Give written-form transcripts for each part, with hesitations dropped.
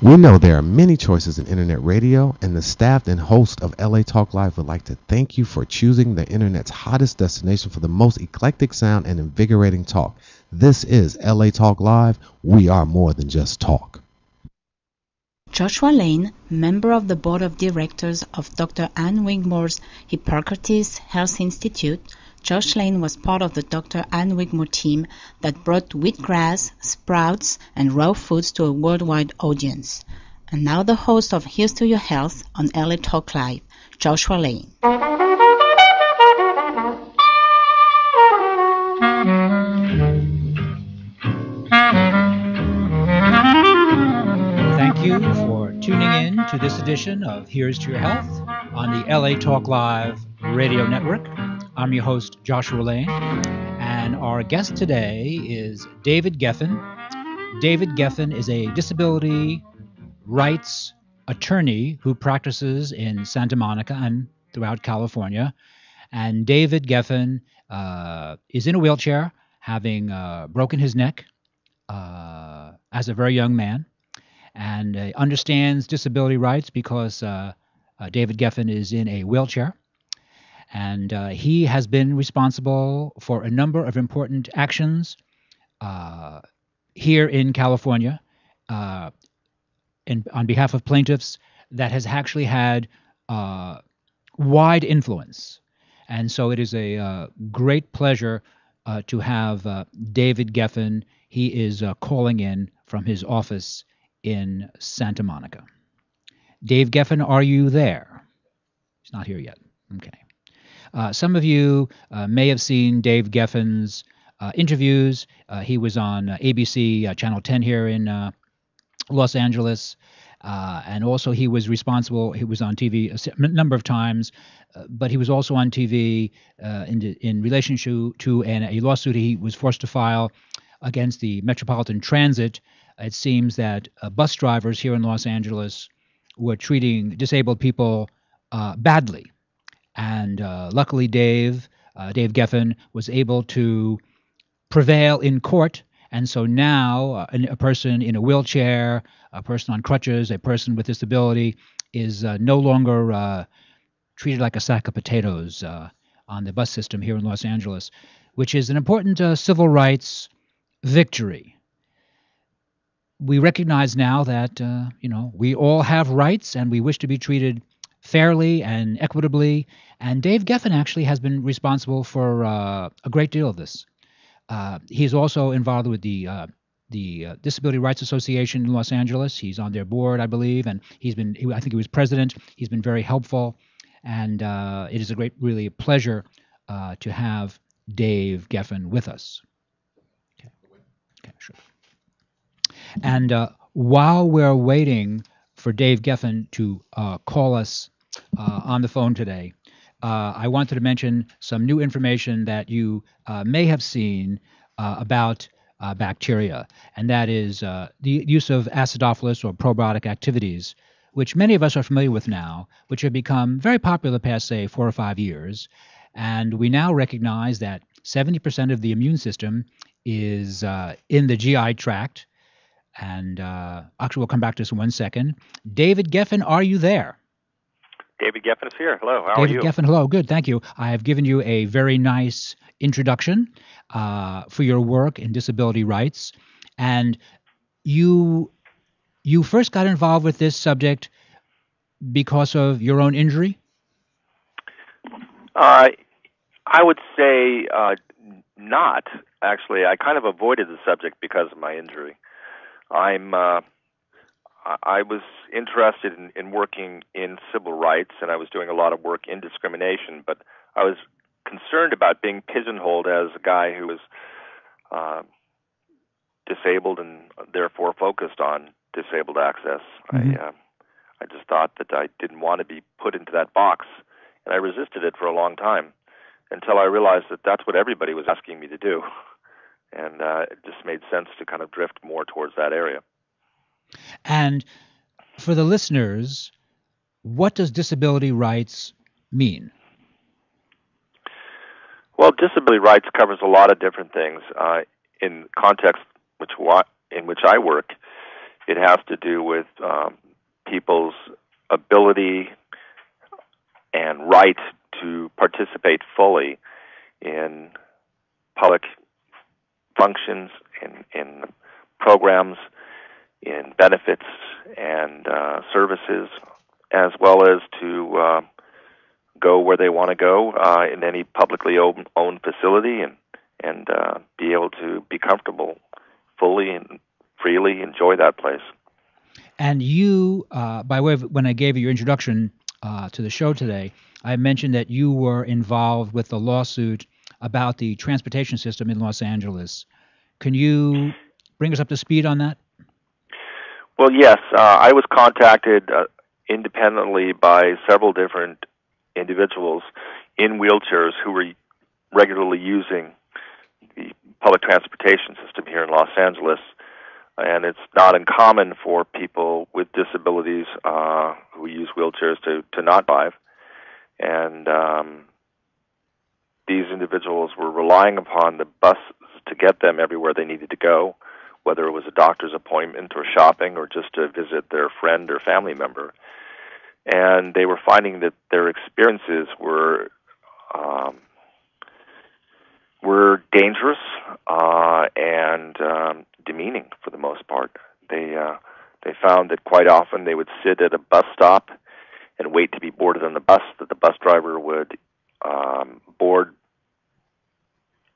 We know there are many choices in internet radio, and the staff and host of LA Talk Live would like to thank you for choosing the internet's hottest destination for the most eclectic sound and invigorating talk. This is LA Talk Live. We are more than just talk. Joshua Lane, member of the board of directors of Dr. Ann Wigmore's Hippocrates Health Institute, Josh Lane was part of the Dr. Ann Wigmore team that brought wheatgrass, sprouts, and raw foods to a worldwide audience. And now the host of Here's to Your Health on LA Talk Live, Joshua Lane. Thank you for tuning in to this edition of Here's to Your Health on the LA Talk Live radio network. I'm your host, Joshua Lane, and our guest today is David Geffen. David Geffen is a disability rights attorney who practices in Santa Monica and throughout California. And David Geffen is in a wheelchair, having broken his neck as a very young man, and understands disability rights because David Geffen is in a wheelchair. And he has been responsible for a number of important actions here in California on behalf of plaintiffs that has actually had wide influence. And so it is a great pleasure to have David Geffen. He is calling in from his office in Santa Monica. Dave Geffen, are you there? He's not here yet. Okay. Some of you may have seen Dave Geffen's interviews. He was on ABC Channel 10 here in Los Angeles. And also he was on TV a number of times, but he was also on TV in relation to a lawsuit he was forced to file against the Metropolitan Transit. It seems that bus drivers here in Los Angeles were treating disabled people badly. And luckily, Dave Geffen was able to prevail in court. And so now a person in a wheelchair, a person on crutches, a person with disability is no longer treated like a sack of potatoes on the bus system here in Los Angeles, which is an important civil rights victory. We recognize now that, we all have rights and we wish to be treated fairly and equitably, and Dave Geffen actually has been responsible for a great deal of this. He's also involved with the Disability Rights Association in Los Angeles. He's on their board, I believe, and I think he was president. He's been very helpful, and it is really a pleasure to have Dave Geffen with us. Okay, sure. And while we're waiting for Dave Geffen to call us on the phone today, I wanted to mention some new information that you may have seen about bacteria, and that is the use of acidophilus or probiotic activities, which many of us are familiar with now, which have become very popular the past, say, 4 or 5 years. And we now recognize that 70% of the immune system is in the GI tract. And actually, we'll come back to this in 1 second. David Geffen, are you there? David Geffen is here. Hello, how are you? David Geffen, hello. Good, thank you. I have given you a very nice introduction for your work in disability rights. And you first got involved with this subject because of your own injury? I would say not. Actually, I kind of avoided the subject because of my injury. I was interested in working in civil rights, and I was doing a lot of work in discrimination, but I was concerned about being pigeonholed as a guy who was disabled and therefore focused on disabled access. Mm-hmm. I just thought that I didn't want to be put into that box, and I resisted it for a long time until I realized that that's what everybody was asking me to do. And it just made sense to kind of drift more towards that area. And for the listeners, what does disability rights mean? Well, disability rights covers a lot of different things. In context in which I work, It has to do with people's ability and right to participate fully in public functions, in programs, in benefits and services, as well as to go where they want to go in any publicly owned facility and be able to be comfortable fully and freely enjoy that place. And you, by way of when I gave you your introduction to the show today, I mentioned that you were involved with the lawsuit about the transportation system in Los Angeles. Can you bring us up to speed on that? Well, yes. I was contacted independently by several different individuals in wheelchairs who were regularly using the public transportation system here in Los Angeles. And it's not uncommon for people with disabilities who use wheelchairs to not drive. And these individuals were relying upon the bus to get them everywhere they needed to go, whether it was a doctor's appointment or shopping or just to visit their friend or family member. And they were finding that their experiences were dangerous and demeaning for the most part. They found that quite often they would sit at a bus stop and wait to be boarded on the bus, that the bus driver would board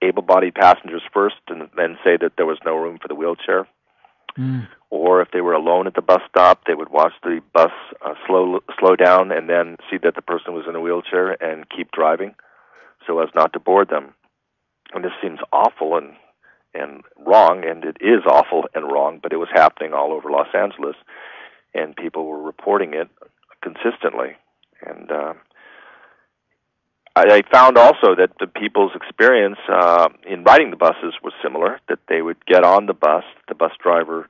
able-bodied passengers first and then say that there was no room for the wheelchair. Or if they were alone at the bus stop, they would watch the bus slow down and then see that the person was in a wheelchair and keep driving so as not to board them. And this seems awful and wrong, and it is awful and wrong, but it was happening all over Los Angeles, and people were reporting it consistently. And I found also that the people's experience in riding the buses was similar, that they would get on the bus driver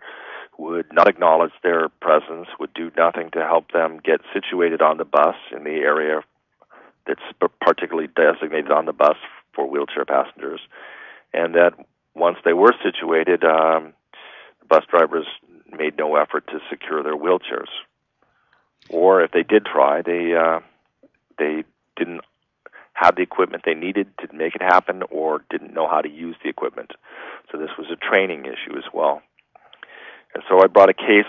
would not acknowledge their presence, would do nothing to help them get situated on the bus in the area that's particularly designated on the bus for wheelchair passengers, and that once they were situated, the bus drivers made no effort to secure their wheelchairs. Or if they did try, they didn't have the equipment they needed to make it happen or didn't know how to use the equipment. So this was a training issue as well. And so I brought a case.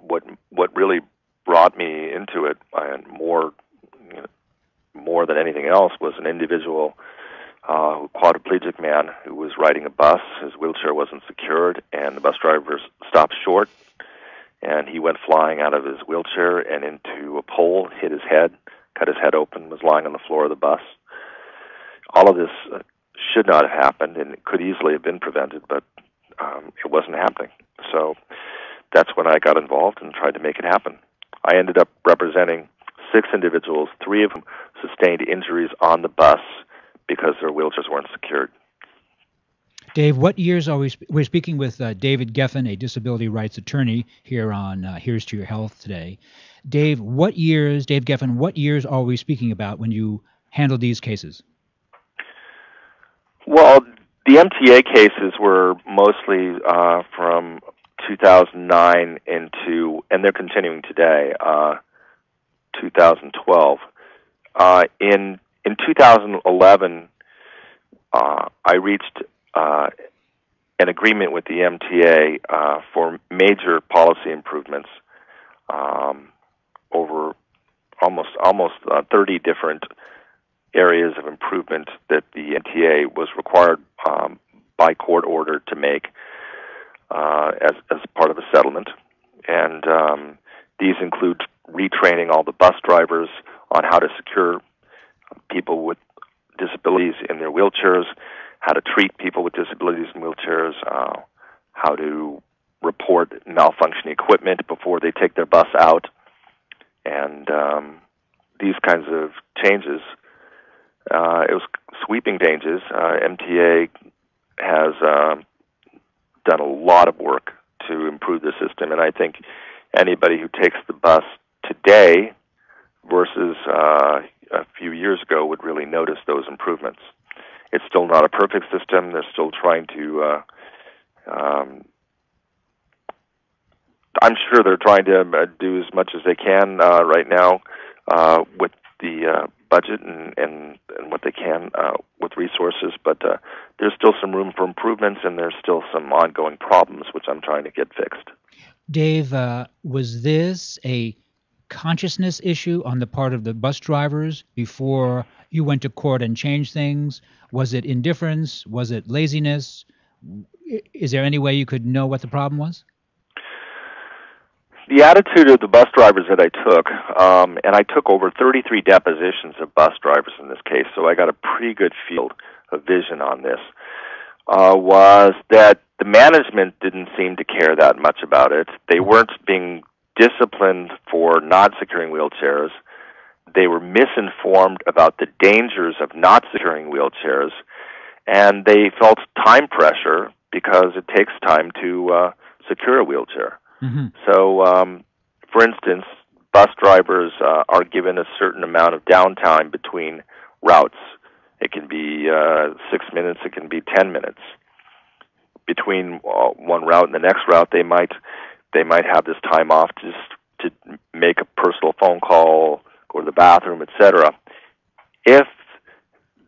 What really brought me into it, and more than anything else, was an individual, a quadriplegic man who was riding a bus. His wheelchair wasn't secured, and the bus driver stopped short, and he went flying out of his wheelchair and into a pole, hit his head, cut his head open, was lying on the floor of the bus. All of this should not have happened, and it could easily have been prevented, but it wasn't happening. So that's when I got involved and tried to make it happen. I ended up representing 6 individuals. 3 of them sustained injuries on the bus because their wheelchairs weren't secured. Dave, what years are we're speaking with David Geffen, a disability rights attorney here on Here's to Your Health today. Dave Geffen, what years are we speaking about when you handle these cases? Well, the MTA cases were mostly from 2009 and they're continuing today, 2012. In 2011, I reached an agreement with the MTA for major policy improvements over almost 30 different areas of improvement that the MTA was required by court order to make as part of a settlement. And these include retraining all the bus drivers on how to secure people with disabilities in their wheelchairs, how to treat people with disabilities in wheelchairs, how to report malfunctioning equipment before they take their bus out, and these kinds of changes. It was sweeping changes. MTA has done a lot of work to improve the system, and I think anybody who takes the bus today versus a few years ago would really notice those improvements. It's still not a perfect system. They're still trying to I'm sure they're trying to do as much as they can right now with the budget and what they can with resources, but there's still some room for improvements, and there's still some ongoing problems which I'm trying to get fixed. Dave, was this a consciousness issue on the part of the bus drivers before you went to court and changed things? Was it indifference? Was it laziness? Is there any way you could know what the problem was? The attitude of the bus drivers that I took, and I took over 33 depositions of bus drivers in this case, so I got a pretty good field of vision on this, was that the management didn't seem to care that much about it. They weren't being disciplined for not securing wheelchairs. They were misinformed about the dangers of not securing wheelchairs, and they felt time pressure because it takes time to secure a wheelchair. Mm-hmm. So, for instance, bus drivers are given a certain amount of downtime between routes. It can be 6 minutes, it can be 10 minutes. Between one route and the next route, they might have this time off just to make a personal phone call, go to the bathroom, etc. If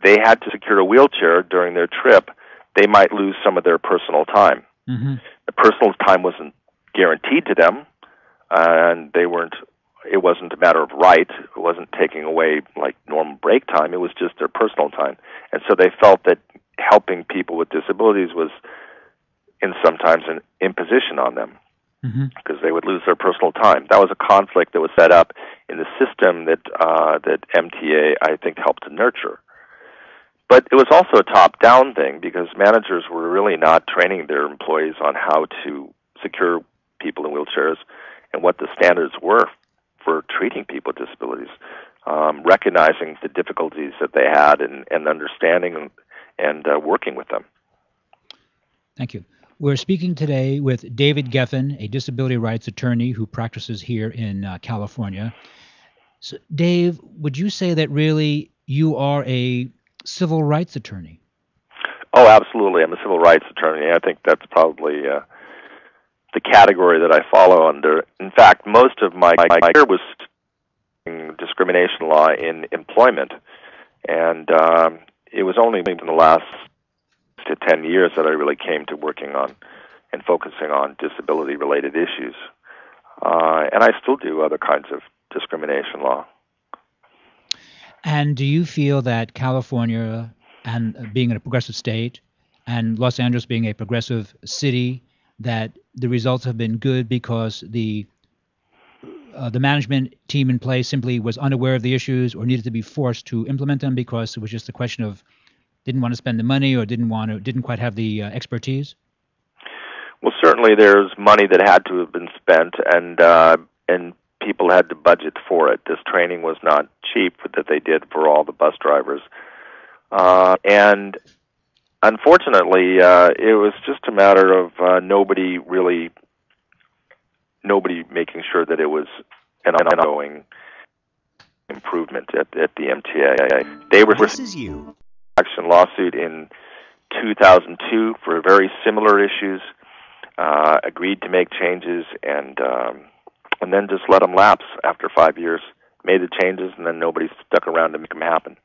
they had to secure a wheelchair during their trip, they might lose some of their personal time. Mm-hmm. The personal time wasn't guaranteed to them, and it wasn't a matter of right. It wasn't taking away like normal break time. It was just their personal time. And so they felt that helping people with disabilities was sometimes an imposition on them, because they would lose their personal time. That was a conflict that was set up in the system that MTA, I think, helped to nurture. But it was also a top-down thing, because managers were really not training their employees on how to secure people in wheelchairs and what the standards were for treating people with disabilities, recognizing the difficulties that they had and understanding and working with them. Thank you. We're speaking today with David Geffen, a disability rights attorney who practices here in California. So, Dave, would you say that really you are a civil rights attorney? Oh, absolutely. I'm a civil rights attorney. I think that's probably the category that I follow under. In fact, most of my career was in discrimination law in employment, and it was only in the last to 10 years that I really came to working on and focusing on disability-related issues. And I still do other kinds of discrimination law. And do you feel that California, and being a progressive state, and Los Angeles being a progressive city, that the results have been good because the management team in place simply was unaware of the issues or needed to be forced to implement them because it was just a question of didn't want to spend the money or didn't quite have the expertise? Well, certainly there's money that had to have been spent, and people had to budget for it. This training was not cheap that they did for all the bus drivers. And unfortunately, it was just a matter of nobody making sure that it was an ongoing improvement at the MTA. They were action lawsuit in 2002 for very similar issues, agreed to make changes, and then just let them lapse after 5 years. Made the changes, and then nobody stuck around to make them happen.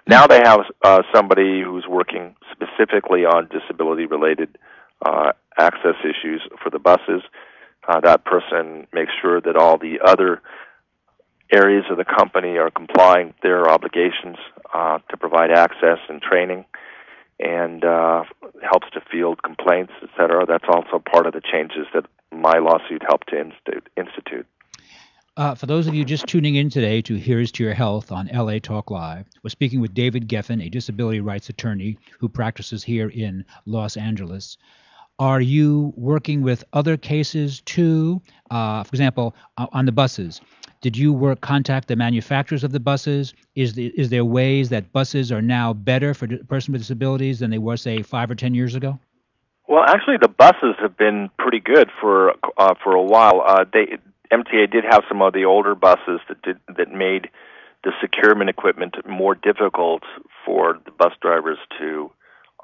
Now they have somebody who's working specifically on disability-related access issues for the buses. That person makes sure that all the other areas of the company are complying with their obligations to provide access and training, and helps to field complaints, etc. That's also part of the changes that my lawsuit helped to institute. For those of you just tuning in today to Here's to Your Health on LA Talk Live, we're speaking with David Geffen, a disability rights attorney who practices here in Los Angeles. Are you working with other cases too? For example, on the buses, did you contact the manufacturers of the buses? Is there ways that buses are now better for a person with disabilities than they were, say, 5 or 10 years ago? Well, actually, the buses have been pretty good for a while. MTA did have some of the older buses that made the securement equipment more difficult for the bus drivers to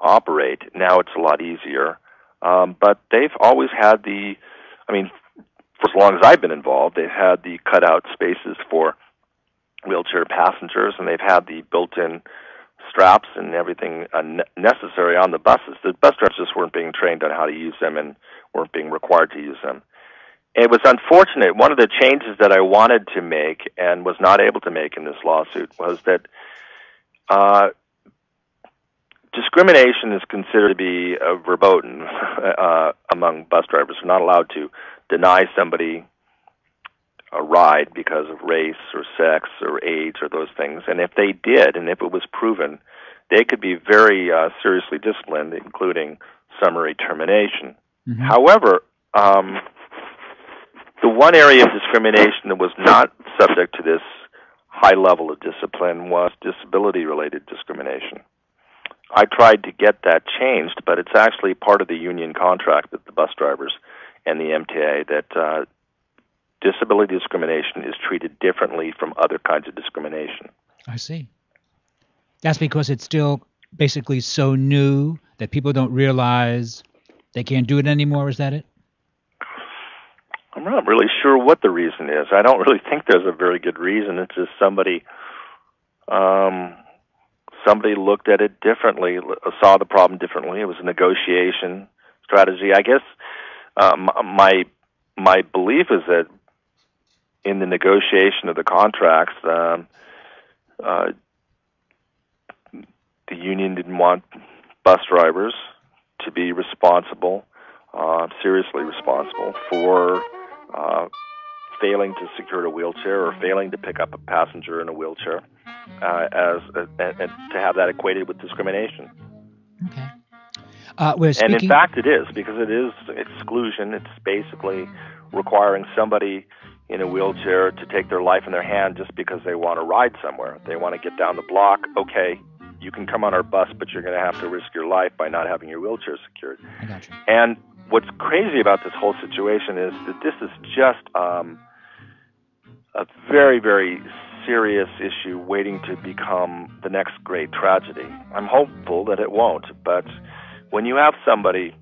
operate. Now it's a lot easier. But they've always had for as long as I've been involved, they've had the cutout spaces for wheelchair passengers, and they've had the built-in straps and everything necessary on the buses. The bus drivers just weren't being trained on how to use them and weren't being required to use them. It was unfortunate. One of the changes that I wanted to make and was not able to make in this lawsuit was that discrimination is considered to be verboten among bus drivers. They're not allowed to deny somebody a ride because of race or sex or age or those things. And if they did, and if it was proven, they could be very seriously disciplined, including summary termination. Mm-hmm. However, the one area of discrimination that was not subject to this high level of discipline was disability-related discrimination. I tried to get that changed, but it's actually part of the union contract with the bus drivers and the MTA that disability discrimination is treated differently from other kinds of discrimination. I see. That's because it's still basically so new that people don't realize they can't do it anymore. Is that it? I'm not really sure what the reason is. I don't really think there's a very good reason. It's just somebody looked at it differently, saw the problem differently. It was a negotiation strategy. I guess my belief is that in the negotiation of the contracts, the union didn't want bus drivers to be responsible, seriously responsible, for failing to secure a wheelchair or failing to pick up a passenger in a wheelchair, and to have that equated with discrimination. Okay. And in fact, it is, because it is exclusion. It's basically requiring somebody in a wheelchair to take their life in their hand just because they want to ride somewhere. They want to get down the block. Okay, you can come on our bus, but you're going to have to risk your life by not having your wheelchair secured. I got you. And what's crazy about this whole situation is that this is just a very, very serious issue waiting to become the next great tragedy. I'm hopeful that it won't, but when you have somebody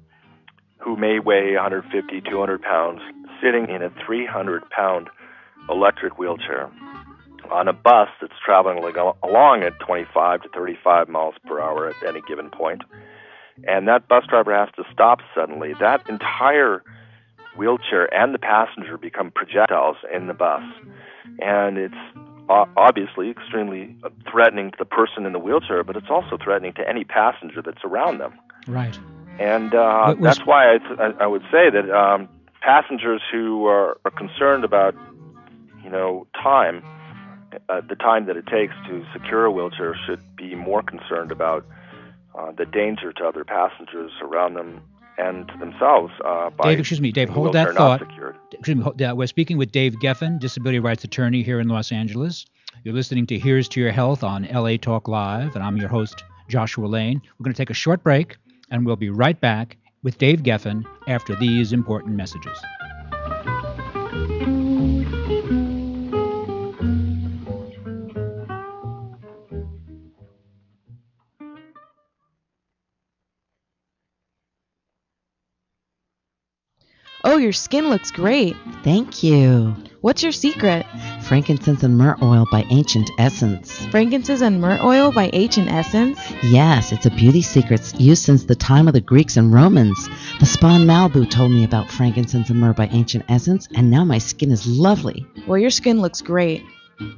who may weigh 150, 200 pounds sitting in a 300-pound electric wheelchair on a bus that's traveling along at 25 to 35 miles per hour at any given point, and that bus driver has to stop suddenly, that entire wheelchair and the passenger become projectiles in the bus. And it's obviously extremely threatening to the person in the wheelchair, but it's also threatening to any passenger that's around them. Right. And that's why I would say that passengers who are concerned about, time, the time that it takes to secure a wheelchair, should be more concerned about the danger to other passengers around them and to themselves. Dave, hold that thought. We're speaking with Dave Geffen, disability rights attorney here in Los Angeles. You're listening to Here's to Your Health on LA Talk Live, and I'm your host, Joshua Lane. We're going to take a short break, and we'll be right back with Dave Geffen after these important messages. Oh, your skin looks great. Thank you. What's your secret? Frankincense and myrrh oil by Ancient Essence. Frankincense and myrrh oil by Ancient Essence? Yes, it's a beauty secret used since the time of the Greeks and Romans. The spa in Malibu told me about frankincense and myrrh by Ancient Essence, and now my skin is lovely. Well, your skin looks great.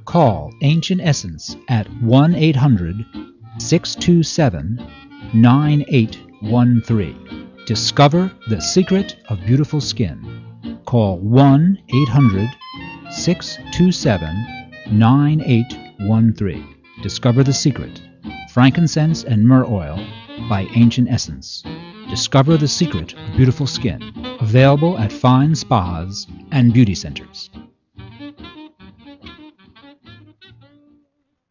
Call Ancient Essence at 1-800-627-9813. Discover the secret of beautiful skin. Call 1-800-627-9813. Discover the secret. Frankincense and myrrh oil by Ancient Essence. Discover the secret of beautiful skin. Available at fine spas and beauty centers.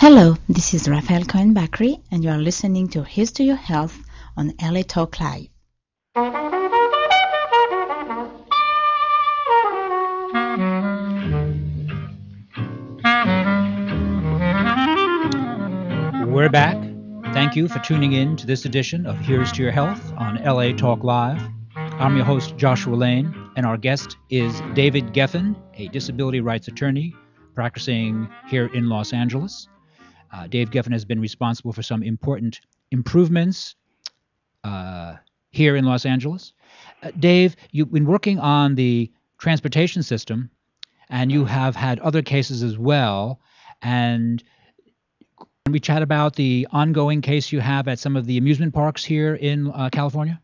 Hello, this is Raphael Cohen-Bakri, and you are listening to Here's to Your Health on LA Talk Live. We're back. Thank you for tuning in to this edition of Here's to Your Health on LA Talk Live. I'm your host, Joshua Lane. and our guest is David Geffen, a disability rights attorney practicing here in Los Angeles. Dave Geffen has been responsible for some important improvements here in Los Angeles. Dave, you've been working on the transportation system, and you have had other cases as well. And can we chat about the ongoing case you have at some of the amusement parks here in California?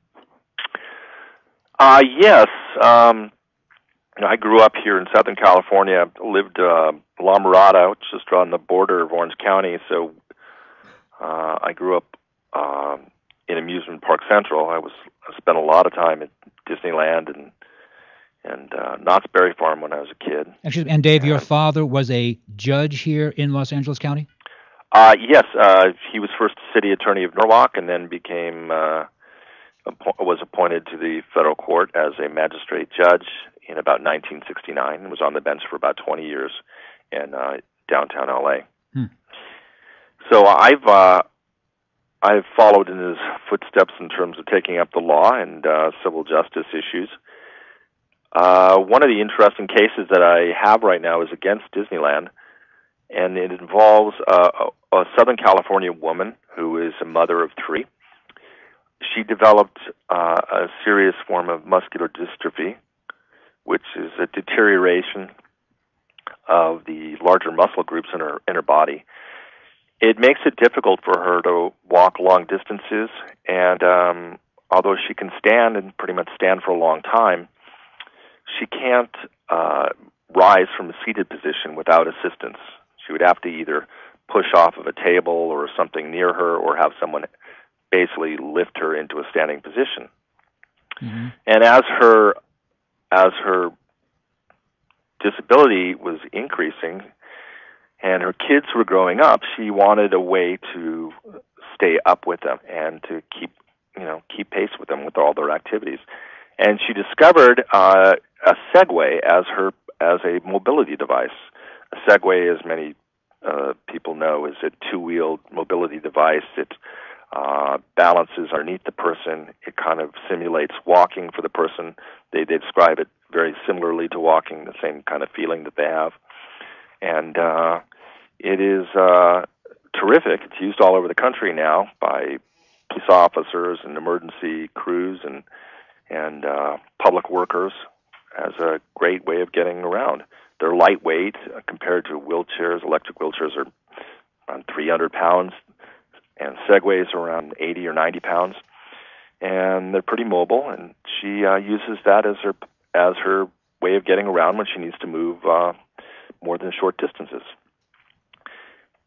Yes. I grew up here in Southern California. Lived La Mirada, which is just on the border of Orange County. So I grew up in Amusement Park Central. I spent a lot of time at Disneyland and Knott's Berry Farm when I was a kid. Actually, and Dave, your father was a judge here in Los Angeles County? Yes. He was first city attorney of Norwalk and then was appointed to the federal court as a magistrate judge in about 1969 and was on the bench for about 20 years in downtown LA. So I've followed in his footsteps in terms of taking up the law and civil justice issues. One of the interesting cases that I have right now is against Disneyland, and it involves a Southern California woman who is a mother of 3. She developed a serious form of muscular dystrophy, which is a deterioration of the larger muscle groups in her body. It makes it difficult for her to walk long distances, and although she can stand and pretty much stand for a long time, she can't rise from a seated position without assistance. She would have to either push off of a table or something near her or have someone basically lift her into a standing position. Mm-hmm. And as her disability was increasing and her kids were growing up, she wanted a way to stay up with them and to keep pace with them with all their activities. And she discovered a Segway as a mobility device. A Segway, as many people know, is a 2-wheeled mobility device. It balances underneath the person. It kind of simulates walking for the person. They describe it very similarly to walking, the same kind of feeling that they have. And it is terrific. It's used all over the country now by police officers and emergency crews and public workers as a great way of getting around. They're lightweight compared to wheelchairs. Electric wheelchairs are around 300 pounds, and Segways are around 80 or 90 pounds. And they're pretty mobile, and she uses that as her way of getting around when she needs to move more than short distances.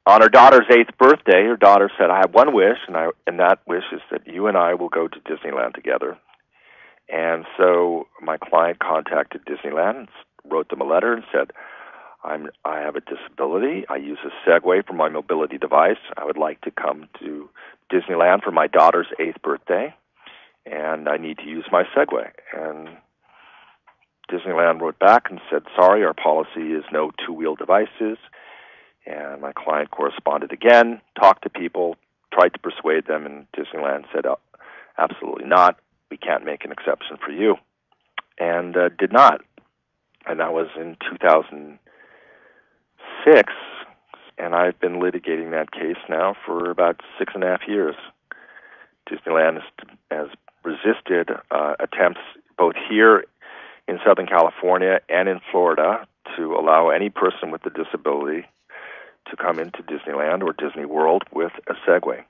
On her daughter's 8th birthday, her daughter said, "I have one wish, and that wish is that you and I will go to Disneyland together." And so my client contacted Disneyland, wrote them a letter, and said, I have a disability. I use a Segway for my mobility device. I would like to come to Disneyland for my daughter's 8th birthday, and I need to use my Segway. And Disneyland wrote back and said, "Sorry, our policy is no 2-wheel devices." And my client corresponded again, talked to people, tried to persuade them, and Disneyland said, "Oh, absolutely not. We can't make an exception for you," and did not. And that was in 2006, and I've been litigating that case now for about 6.5 years. Disneyland has resisted attempts both here in Southern California and in Florida to allow any person with a disability to come into Disneyland or Disney World with a Segway.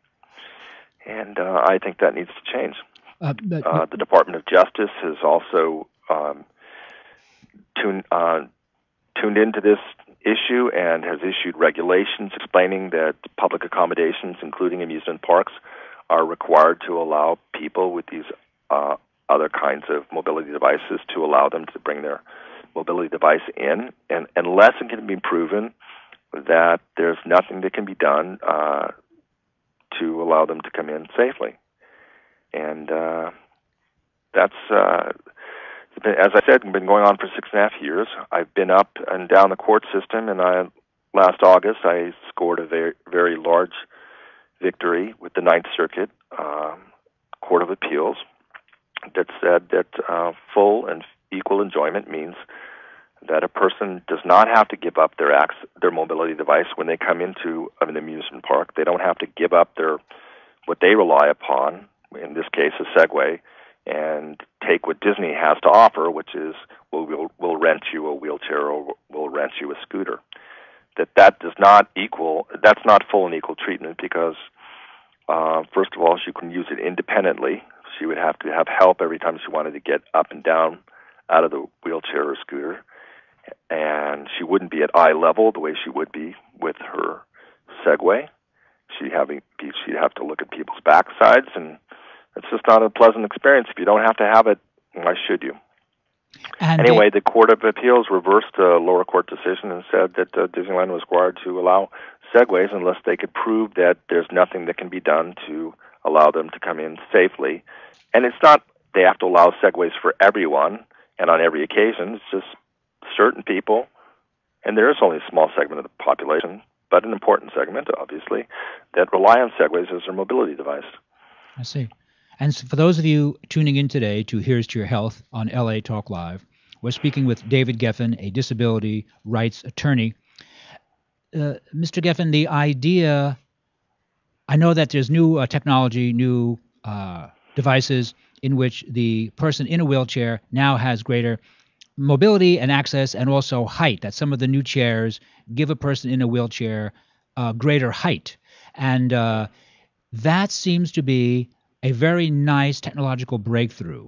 And I think that needs to change. The Department of Justice has also tuned into this issue and has issued regulations explaining that public accommodations, including amusement parks, are required to allow people with these other kinds of mobility devices to allow them to bring their mobility device in, and unless it can be proven that there's nothing that can be done to allow them to come in safely. And that's, as I said, been going on for 6.5 years. I've been up and down the court system, and last August I scored a very, very large victory with the Ninth Circuit Court of Appeals that said that full and equal enjoyment means that a person does not have to give up their mobility device when they come into an amusement park. They don't have to give up what they rely upon, in this case a Segway, and take what Disney has to offer, which is we'll rent you a wheelchair or we'll rent you a scooter. That's not full and equal treatment because first of all, she couldn't use it independently. She would have to have help every time she wanted to get up and down out of the wheelchair or scooter, and she wouldn't be at eye level the way she would be with her Segway. She'd have to look at people's backsides, and it's just not a pleasant experience. If you don't have to have it, why should you? And anyway, the Court of Appeals reversed a lower court decision and said that Disneyland was required to allow Segways unless they could prove that there's nothing that can be done to allow them to come in safely. And it's not they have to allow Segways for everyone and on every occasion. It's just certain people, and there is only a small segment of the population, but an important segment, obviously, that rely on Segways as their mobility device. I see. And so for those of you tuning in today to Here's to Your Health on LA Talk Live, we're speaking with David Geffen, a disability rights attorney. Mr. Geffen, the idea, I know that there's new technology, new devices in which the person in a wheelchair now has greater mobility and access and also height, that some of the new chairs give a person in a wheelchair greater height. And that seems to be a very nice technological breakthrough.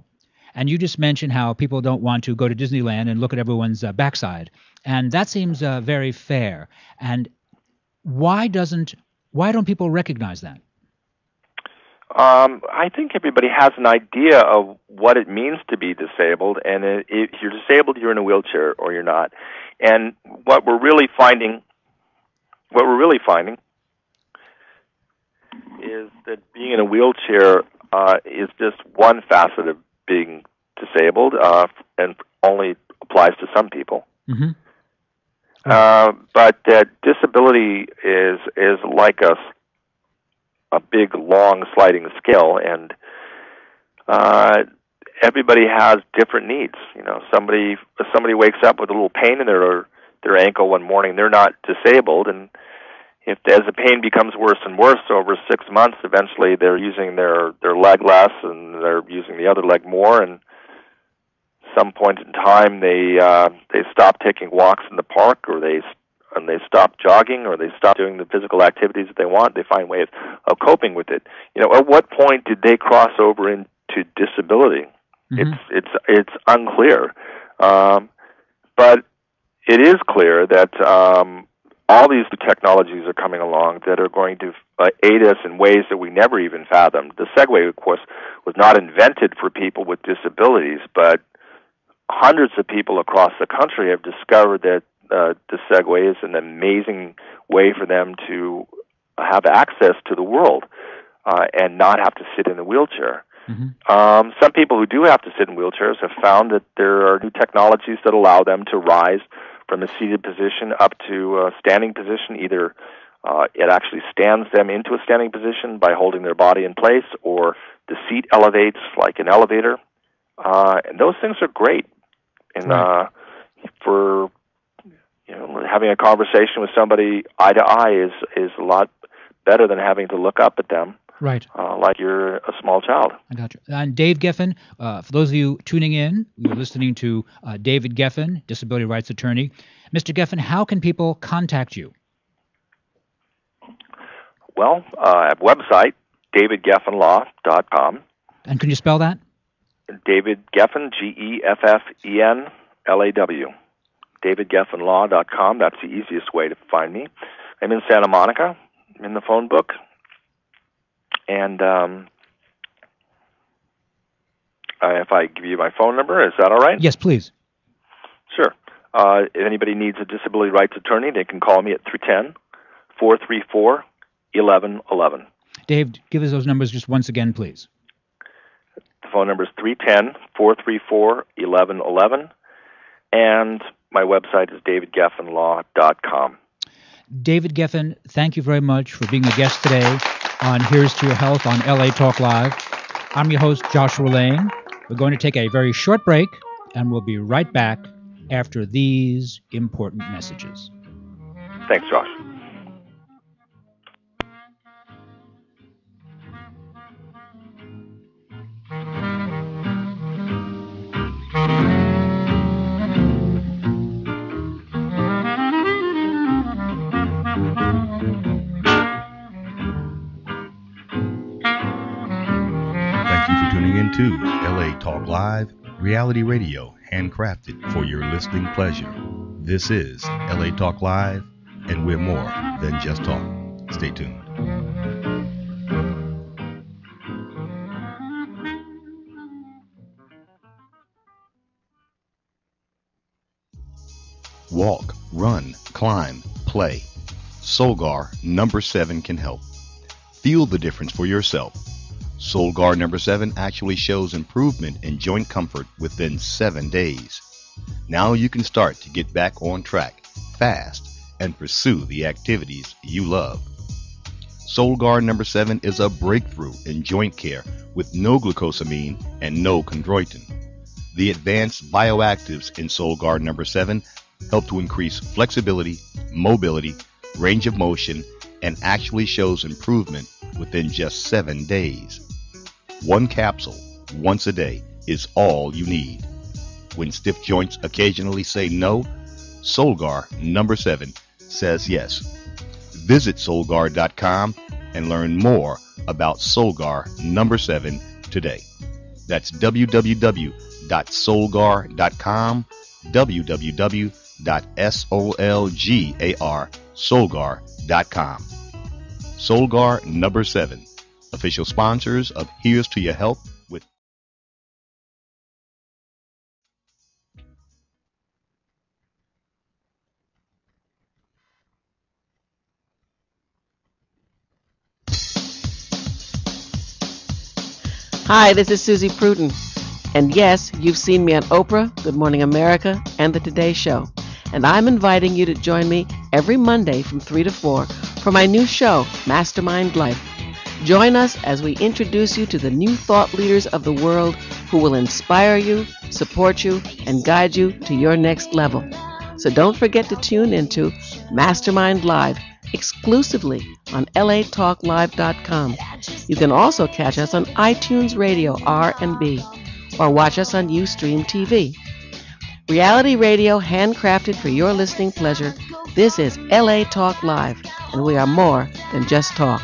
And you just mentioned how people don't want to go to Disneyland and look at everyone's backside. And that seems very fair. And why don't people recognize that? I think everybody has an idea of what it means to be disabled, and if you're disabled, you're in a wheelchair or you're not. And what we're really finding is that being in a wheelchair is just one facet of being disabled, and only applies to some people. Mm-hmm. But disability is like a big, long, sliding scale, and everybody has different needs. You know, if somebody wakes up with a little pain in their ankle one morning, they're not disabled, and as the pain becomes worse and worse over 6 months, eventually they're using their leg less and they're using the other leg more, and some point in time they stop taking walks in the park, or they stop jogging, or they stop doing the physical activities that they want. They find ways of coping with it. You know, at what point did they cross over into disability? Mm-hmm. It's unclear, but it is clear that all these technologies are coming along that are going to aid us in ways that we never even fathomed. The Segway, of course, was not invented for people with disabilities, but hundreds of people across the country have discovered that the Segway is an amazing way for them to have access to the world and not have to sit in a wheelchair. Mm-hmm. Some people who do have to sit in wheelchairs have found that there are new technologies that allow them to rise from a seated position up to a standing position. Either it actually stands them into a standing position by holding their body in place, or the seat elevates like an elevator. And those things are great. And for having a conversation with somebody eye to eye is a lot better than having to look up at them. Right. Like you're a small child. I got you. And Dave Geffen, for those of you tuning in, you're listening to David Geffen, disability rights attorney. Mr. Geffen, how can people contact you? Well, I have a website, davidgeffenlaw.com. And can you spell that? David Geffen, Geffenlaw. davidgeffenlaw.com. That's the easiest way to find me. I'm in Santa Monica, in the phone book. And if I give you my phone number, is that all right? Yes, please. Sure. If anybody needs a disability rights attorney, they can call me at 310-434-1111. Dave, give us those numbers just once again, please. The phone number is 310-434-1111, and my website is davidgeffenlaw.com. David Geffen, thank you very much for being a guest today on Here's to Your Health on LA Talk Live. I'm your host, Joshua Lane. We're going to take a very short break, and we'll be right back after these important messages. Thanks, Josh. Thank you for tuning in to LA Talk Live, reality radio handcrafted for your listening pleasure. This is LA Talk Live, and we're more than just talk. Stay tuned. Walk, run, climb, play. Solgar number 7 can help. Feel the difference for yourself. Solgar number 7 actually shows improvement in joint comfort within 7 days. Now you can start to get back on track fast and pursue the activities you love. Solgar number 7 is a breakthrough in joint care with no glucosamine and no chondroitin. The advanced bioactives in Solgar number 7 help to increase flexibility, mobility, range of motion, and actually shows improvement within just 7 days. One capsule, once a day, is all you need. When stiff joints occasionally say no, Solgar number 7 says yes. Visit Solgar.com and learn more about Solgar number 7 today. That's www.solgar.com, www.solgar.com. Solgar number 7, official sponsors of Here's to Your Health with Hi, this is Susie Pruden. And yes, you've seen me on Oprah, Good Morning America, and The Today Show. And I'm inviting you to join me every Monday from 3 to 4 for my new show, Mastermind Life. Join us as we introduce you to the new thought leaders of the world who will inspire you, support you, and guide you to your next level. So don't forget to tune into Mastermind Live exclusively on latalklive.com. You can also catch us on iTunes Radio R&B or watch us on Ustream TV. Reality radio handcrafted for your listening pleasure. This is LA Talk Live, and we are more than just talk.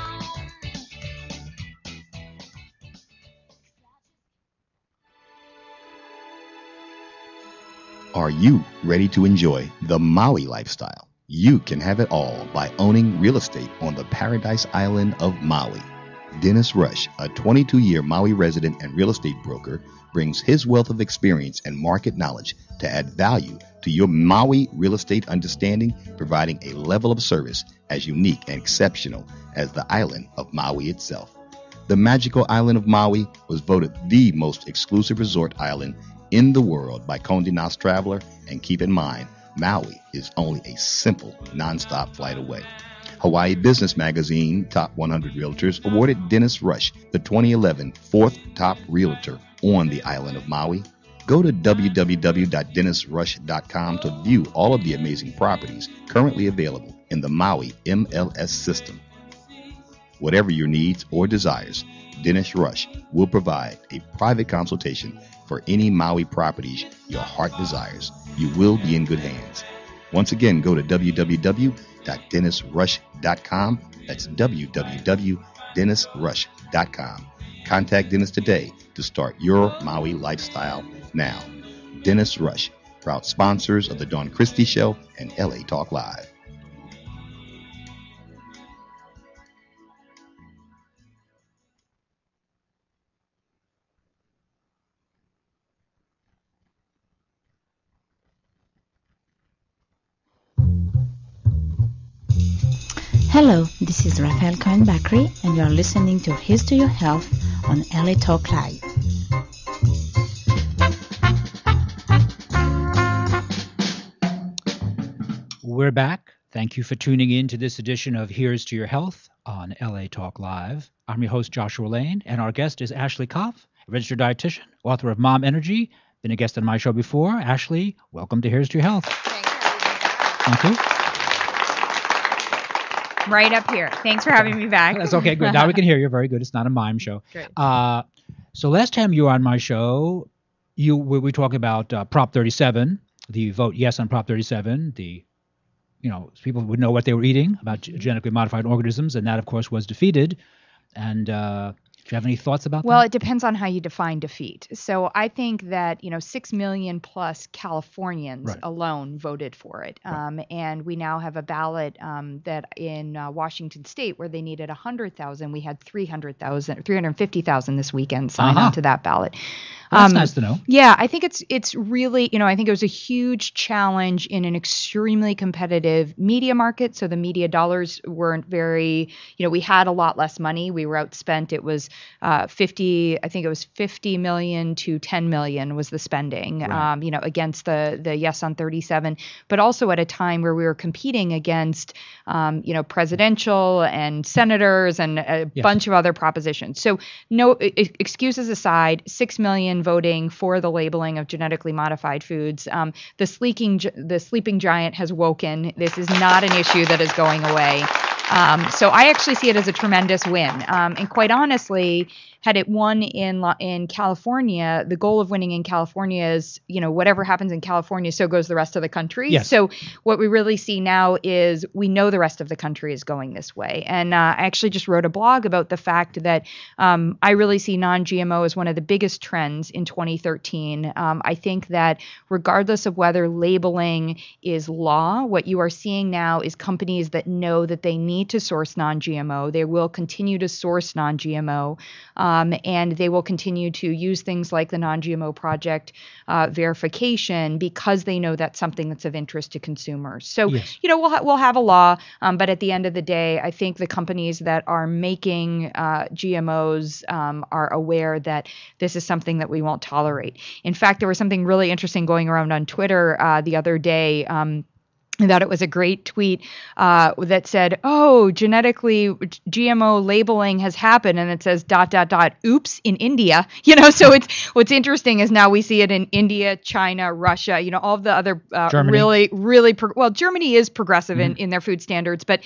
Are you ready to enjoy the Maui lifestyle? You can have it all by owning real estate on the Paradise Island of Maui. Dennis Rush, a 22-year Maui resident and real estate broker, brings his wealth of experience and market knowledge to add value to your Maui real estate understanding, providing a level of service as unique and exceptional as the island of Maui itself. The magical island of Maui was voted the most exclusive resort island in the world by Condé Nast Traveler, and keep in mind, Maui is only a simple, non-stop flight away. Hawaii Business Magazine Top 100 Realtors awarded Dennis Rush the 2011 fourth top realtor on the island of Maui. Go to www.dennisrush.com to view all of the amazing properties currently available in the Maui MLS system. Whatever your needs or desires, Dennis Rush will provide a private consultation for any Maui properties your heart desires. You will be in good hands. Once again, go to www.dennisrush.com. That's www.dennisrush.com. Contact Dennis today to start your Maui lifestyle now. Dennis Rush, proud sponsors of The Dawn Christie Show and LA Talk Live. Hello, this is Raphael Cohen-Bakri, and you are listening to Here's to Your Health on LA Talk Live. We're back. Thank you for tuning in to this edition of Here's to Your Health on LA Talk Live. I'm your host, Joshua Lane, and our guest is Ashley Koff, a registered dietitian, author of Mom Energy, been a guest on my show before. Ashley, welcome to Here's to Your Health. Thanks for having me back. Thank you. Right up here. Thanks for having me back. That's okay. Good. Now we can hear you. Very good. It's not a mime show. Great. So last time you were on my show, we talked about Prop 37, the vote yes on Prop 37. People would know what they were eating about genetically modified organisms, and that, of course, was defeated. And do you have any thoughts about Well, that? it depends on how you define defeat. So I think that 6 million plus Californians alone voted for it, and we now have a ballot that in Washington State where they needed 100,000, we had 350,000 this weekend signed onto that ballot. Well, that's nice to know. Yeah, I think it's really, I think it was a huge challenge in an extremely competitive media market. So the media dollars weren't very, we had a lot less money. We were outspent. It was 50 million to 10 million was the spending, against the yes on 37, but also at a time where we were competing against, presidential and senators and a bunch of other propositions. So no excuses aside, 6 million voting for the labeling of genetically modified foods. The sleeping giant has woken. This is not an issue that is going away. So I actually see it as a tremendous win. And quite honestly, had it won in California, the goal of winning in California is, whatever happens in California, so goes the rest of the country. Yes. So what we really see now is we know the rest of the country is going this way. And I actually just wrote a blog about the fact that I really see non-GMO as one of the biggest trends in 2013. I think that regardless of whether labeling is law, what you are seeing now is companies that know that they need to source non-GMO. They will continue to source non-GMO. And they will continue to use things like the non-GMO project verification because they know that's something that's of interest to consumers. So, we'll have a law, but at the end of the day, I think the companies that are making GMOs are aware that this is something that we won't tolerate. In fact, there was something really interesting going around on Twitter the other day. I thought it was a great tweet that said, genetically GMO labeling has happened. And it says ... oops, in India. So what's interesting is now we see it in India, China, Russia, all of the other Germany. really, Germany is progressive in their food standards, but,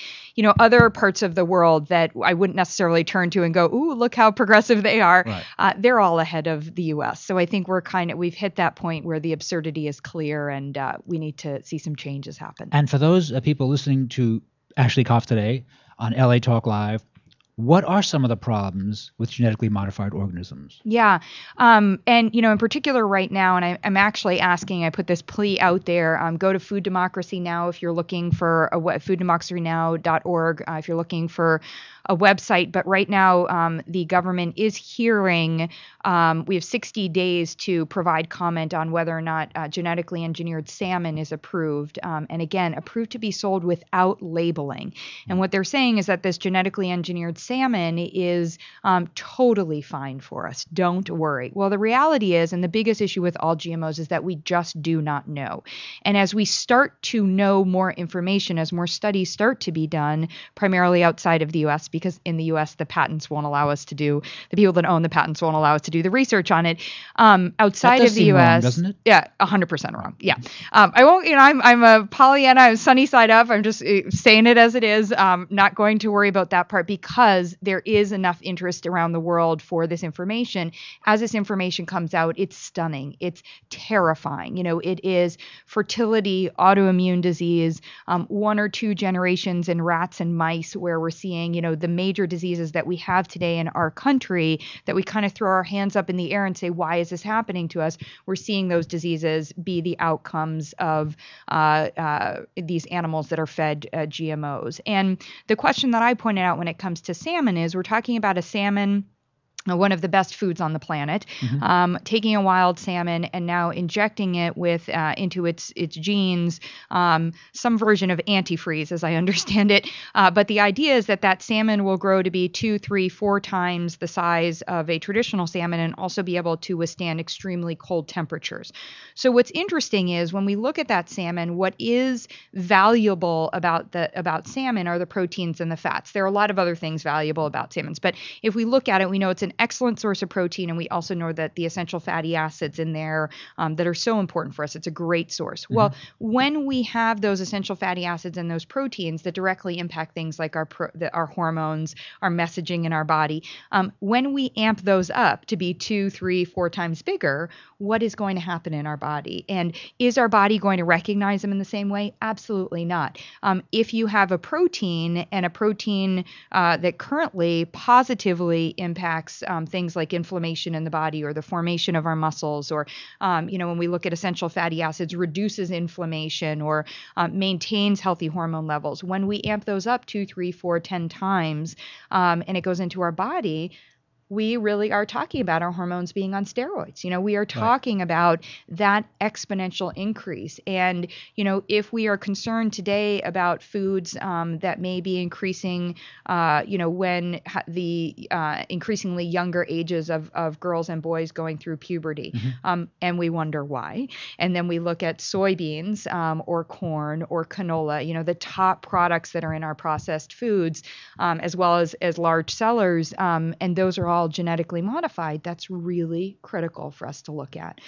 other parts of the world that I wouldn't necessarily turn to and go, ooh, look how progressive they are. Right. They're all ahead of the U.S. So I think we've hit that point where the absurdity is clear and we need to see some changes happen. And for those people listening to Ashley Koff today on LA Talk Live, what are some of the problems with genetically modified organisms? Yeah. And, in particular right now, and I'm actually asking, I put this plea out there, go to Food Democracy Now! If you're looking for fooddemocracynow.org, if you're looking for a website. But right now, the government is hearing, we have 60 days to provide comment on whether or not genetically engineered salmon is approved. And again, approved to be sold without labeling. And what they're saying is that this genetically engineered salmon is totally fine for us. Don't worry. Well, the reality is, and the biggest issue with all GMOs is that we just do not know. And as we start to know more information, as more studies start to be done, primarily outside of the U.S., because in the U.S. the patents won't allow us to do, the people that own the patents won't allow us to do the research on it. Outside of the U.S., wrong, doesn't it? Yeah, 100% wrong. Yeah, I won't. I'm a Pollyanna. I'm sunny side up. I'm just saying it as it is. Not going to worry about that part because there is enough interest around the world for this information. As this information comes out, it's stunning. It's terrifying. It is fertility, autoimmune disease, 1 or 2 generations in rats and mice where we're seeing, the major diseases that we have today in our country that we kind of throw our hands up in the air and say, why is this happening to us? We're seeing those diseases be the outcomes of these animals that are fed GMOs. And the question that I pointed out when it comes to salmon is we're talking about a salmon, one of the best foods on the planet, taking a wild salmon and now injecting it with into its genes some version of antifreeze, as I understand it. But the idea is that salmon will grow to be 2, 3, 4 times the size of a traditional salmon and also be able to withstand extremely cold temperatures. So what's interesting is when we look at that salmon, what is valuable about salmon are the proteins and the fats. There are a lot of other things valuable about salmons, but if we look at it, we know it's an excellent source of protein, and we also know that the essential fatty acids in there that are so important for us, it's a great source. Mm-hmm. Well, when we have those essential fatty acids and those proteins that directly impact things like our hormones, our messaging in our body, when we amp those up to be 2, 3, 4 times bigger, what is going to happen in our body? And is our body going to recognize them in the same way? Absolutely not. If you have a protein and a protein that currently positively impacts things like inflammation in the body or the formation of our muscles, or when we look at essential fatty acids, reduces inflammation or maintains healthy hormone levels. When we amp those up 2, 3, 4, 10 times, and it goes into our body, we really are talking about our hormones being on steroids. We are talking about that exponential increase. And, if we are concerned today about foods that may be increasing, when the increasingly younger ages of girls and boys going through puberty, and we wonder why. And then we look at soybeans or corn or canola, the top products that are in our processed foods, as well as large sellers, and those are all genetically modified. That's really critical for us to look at.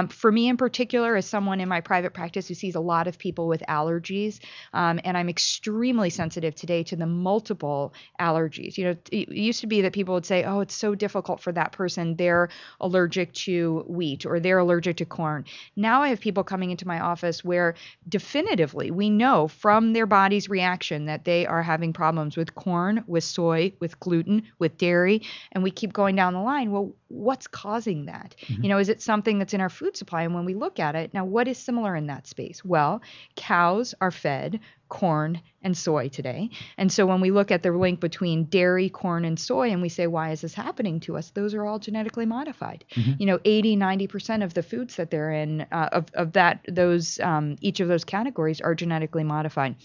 For me in particular, as someone in my private practice who sees a lot of people with allergies, and I'm extremely sensitive today to the multiple allergies. It used to be that people would say, oh, it's so difficult for that person. They're allergic to wheat or they're allergic to corn. Now I have people coming into my office where definitively we know from their body's reaction that they are having problems with corn, with soy, with gluten, with dairy, and we keep going down the line. Well, what's causing that? Is it something that's in our food supply? And when we look at it, now what is similar in that space? Well, cows are fed corn and soy today. And so when we look at the link between dairy, corn, and soy, and we say, why is this happening to us? Those are all genetically modified. 80, 90% of the foods that they're in, each of those categories are genetically modified.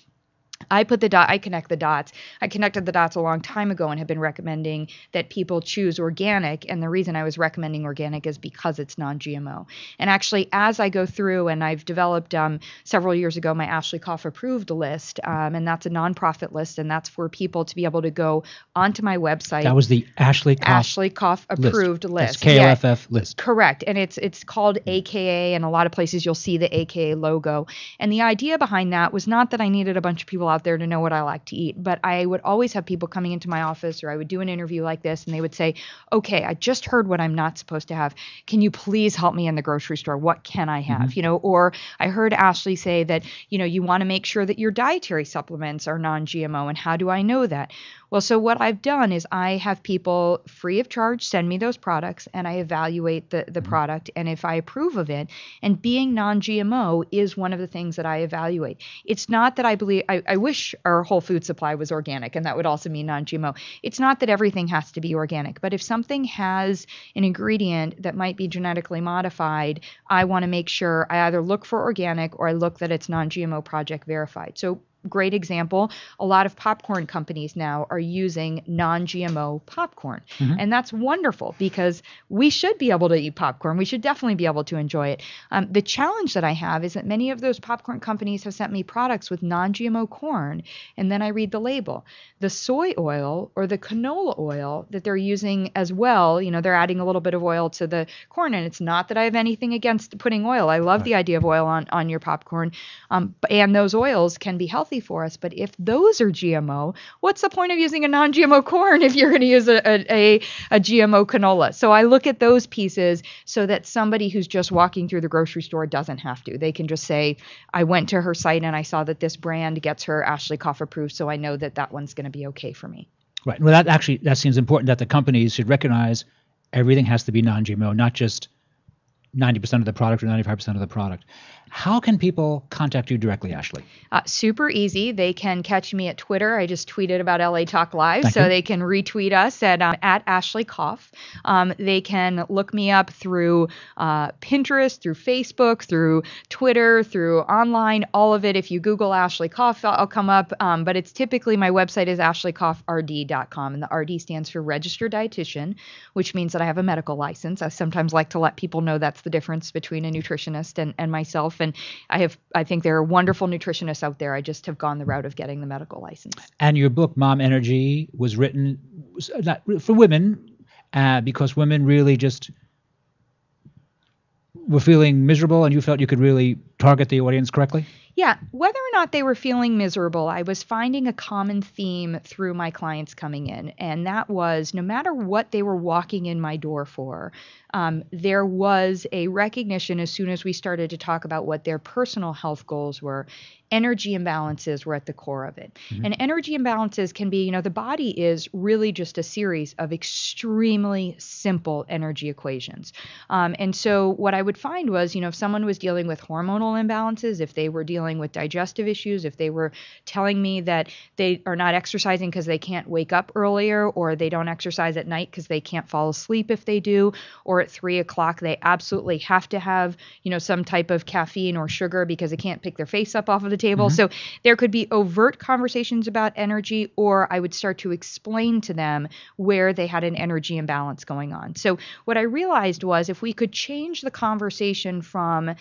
I connect the dots. I connected the dots a long time ago and have been recommending that people choose organic. And the reason I was recommending organic is because it's non-GMO. And actually, as I go through, and I've developed several years ago my Ashley Koff approved list, and that's a nonprofit list, and that's for people to be able to go onto my website. That was the Ashley Koff approved list. That's KOFF list. Correct. And it's called AKA, and a lot of places you'll see the AKA logo. And the idea behind that was not that I needed a bunch of people out there to know what I like to eat, but I would always have people coming into my office, or I would do an interview like this, and they would say, okay, I just heard what I'm not supposed to have. Can you please help me in the grocery store? What can I have? Or I heard Ashley say that, you want to make sure that your dietary supplements are non-GMO, and how do I know that? Well, so what I've done is I have people free of charge send me those products, and I evaluate the product, and if I approve of it, and being non-GMO is one of the things that I evaluate. It's not that I wish our whole food supply was organic, and that would also mean non-GMO. It's not that everything has to be organic, but if something has an ingredient that might be genetically modified, I want to make sure I either look for organic or I look that it's non-GMO project verified. So great example, a lot of popcorn companies now are using non-GMO popcorn. And that's wonderful because we should be able to eat popcorn. We should definitely be able to enjoy it. The challenge that I have is that many of those popcorn companies have sent me products with non-GMO corn, and then I read the label. The soy oil or the canola oil that they're using as well, they're adding a little bit of oil to the corn, and it's not that I have anything against putting oil. I love the idea of oil on your popcorn, and those oils can be healthy for us. But if those are GMO, what's the point of using a non-GMO corn if you're going to use a GMO canola? So I look at those pieces so that somebody who's just walking through the grocery store doesn't have to. They can just say, I went to her site and I saw that this brand gets her Ashley Koff approved, so I know that one's going to be okay for me. Right. Well, that seems important, that the companies should recognize everything has to be non-GMO, not just 90% of the product or 95% of the product. How can people contact you directly, Ashley? Super easy. They can catch me at Twitter. I just tweeted about LA Talk Live, Thank so you. they can retweet us at Ashley Koff. They can look me up through Pinterest, through Facebook, through Twitter, through online, all of it. If you Google Ashley Koff, I'll come up. But it's typically, my website is ashleykoffrd.com, and the RD stands for Registered Dietitian, which means that I have a medical license. I sometimes like to let people know that's the difference between a nutritionist and myself. And I think there are wonderful nutritionists out there. I just have gone the route of getting the medical license. And your book, Mom Energy, was written for women because women really just were feeling miserable, and you felt you could really target the audience correctly? Yeah, whether or not they were feeling miserable, I was finding a common theme through my clients coming in, and that was no matter what they were walking in my door for, there was a recognition as soon as we started to talk about what their personal health goals were. Energy imbalances were at the core of it. And energy imbalances can be, the body is really just a series of extremely simple energy equations. And so what I would find was, if someone was dealing with hormonal imbalances, if they were dealing with digestive issues, if they were telling me that they are not exercising because they can't wake up earlier, or they don't exercise at night because they can't fall asleep if they do, or at 3 o'clock they absolutely have to have, some type of caffeine or sugar because they can't pick their face up off of the table. So there could be overt conversations about energy, or I would start to explain to them where they had an energy imbalance going on. So what I realized was if we could change the conversation from,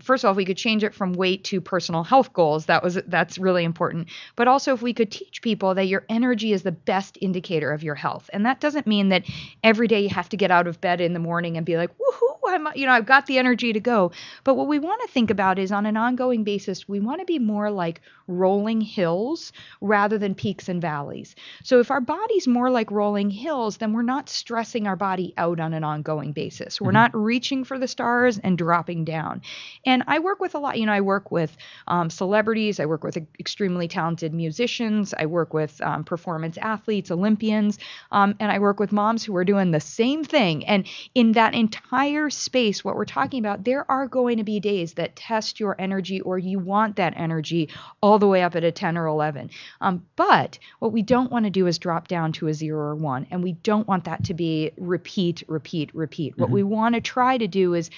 first of all, if we could change it from weight to personal health goals, that's really important. But also if we could teach people that your energy is the best indicator of your health. And that doesn't mean that every day you have to get out of bed in the morning and be like, woohoo, I've got the energy to go. But what we want to think about is on an ongoing basis, we want to be more like rolling hills rather than peaks and valleys. So if our body's more like rolling hills, then we're not stressing our body out on an ongoing basis. We're not reaching for the stars and dropping down. And I work with a lot, I work with celebrities, I work with extremely talented musicians, I work with performance athletes, Olympians, and I work with moms who are doing the same thing. And in that entire space, what we're talking about, there are going to be days that test your energy, or you want that energy all the way up at a 10 or 11. But what we don't want to do is drop down to a 0 or 1. And we don't want that to be repeat. What we want to try to do is,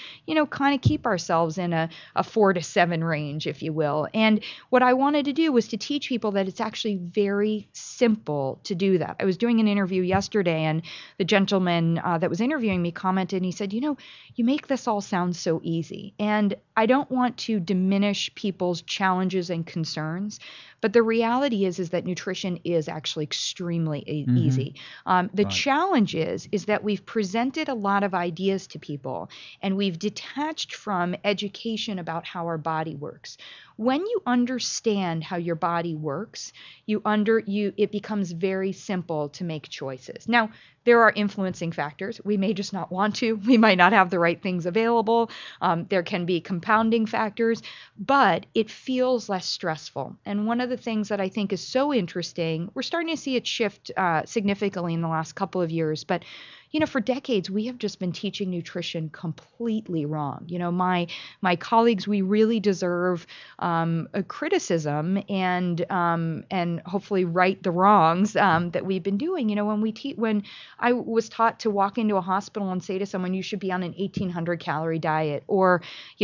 kind of keep ourselves in a 4 to 7 range, if you will. And what I wanted to do was to teach people that it's actually very simple to do that. I was doing an interview yesterday, and the gentleman that was interviewing me commented, and he said, you make this all sound so easy. And I don't want to diminish people's challenges and concerns, but the reality is that nutrition is actually extremely easy. The challenge is that we've presented a lot of ideas to people, and we've detached from education about how our body works. When you understand how your body works, it becomes very simple to make choices. Now, there are influencing factors. We may just not want to. We might not have the right things available. There can be compounding factors, but it feels less stressful. And one of the things that I think is so interesting, we're starting to see it shift significantly in the last couple of years, but for decades, we have just been teaching nutrition completely wrong. My colleagues, we really deserve a criticism and hopefully right the wrongs that we've been doing. When I was taught to walk into a hospital and say to someone, you should be on an 1,800 calorie diet, or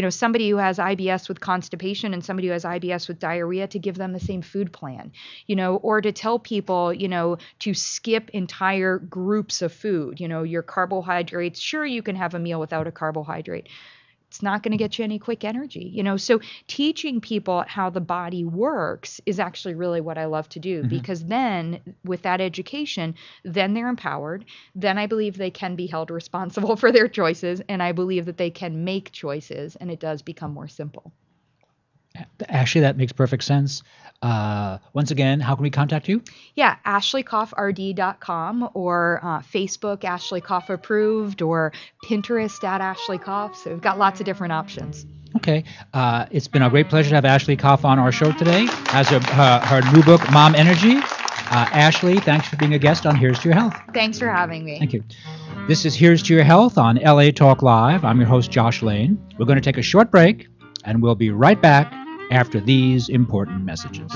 somebody who has IBS with constipation and somebody who has IBS with diarrhea, to give them the same food plan, or to tell people, to skip entire groups of food, your carbohydrates. Sure, you can have a meal without a carbohydrate. It's not going to get you any quick energy, So teaching people how the body works is actually really what I love to do, because then with that education, then they're empowered. Then I believe they can be held responsible for their choices, and I believe that they can make choices, and it does become more simple. Ashley, that makes perfect sense. Once again, how can we contact you? Yeah, AshleyKoffRD.com, or Facebook, Ashley Koff Approved, or Pinterest at Ashley Koff. So we've got lots of different options. Okay. It's been a great pleasure to have Ashley Koff on our show today as her new book, Mom Energy. Ashley, thanks for being a guest on Here's to Your Health. Thanks for having me. Thank you. This is Here's to Your Health on LA Talk Live. I'm your host, Josh Lane. We're going to take a short break, and we'll be right back after these important messages.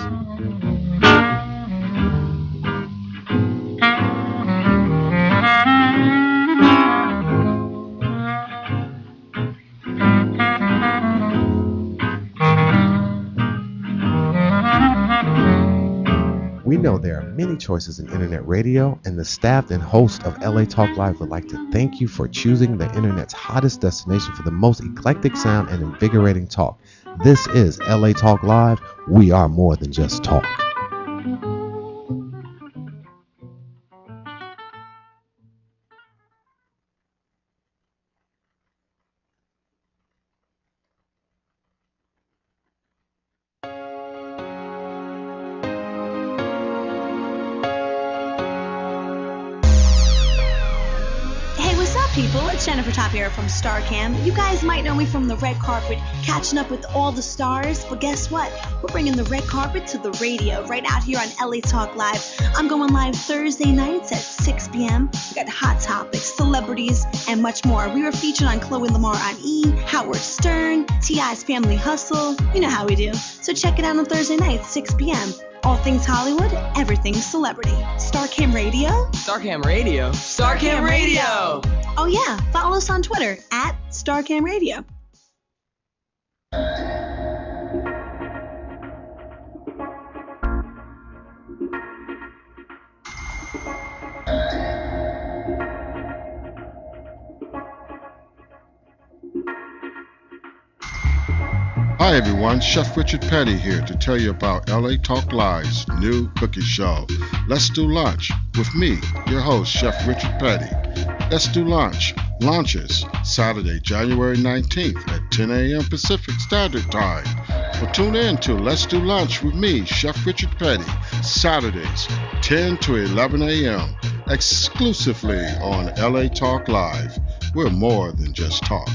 We know there are many choices in internet radio, and the staff and host of LA Talk Live would like to thank you for choosing the internet's hottest destination for the most eclectic sound and invigorating talk. This is LA Talk Live. We are more than just talk. people, it's Jennifer Top here from StarCam. You guys might know me from the red carpet, catching up with all the stars, but guess what? We're bringing the red carpet to the radio right out here on LA Talk Live. I'm going live Thursday nights at 6 p.m. We got hot topics, celebrities, and much more. We were featured on Chloe Lamar on E!, Howard Stern, T.I.'s Family Hustle. You know how we do. So check it out on Thursday nights, 6 p.m. All things Hollywood, everything celebrity. StarCam Radio? StarCam Radio? StarCam Radio! Oh yeah, follow us on Twitter at StarCam Radio. Hi everyone, Chef Richard Petty here to tell you about LA Talk Live's new cookie show, Let's Do Lunch, with me, your host, Chef Richard Petty. Let's Do Lunch launches Saturday, January 19th at 10 a.m. Pacific Standard Time. Well, tune in to Let's Do Lunch with me, Chef Richard Petty, Saturdays, 10 to 11 a.m., exclusively on LA Talk Live. We're more than just talk.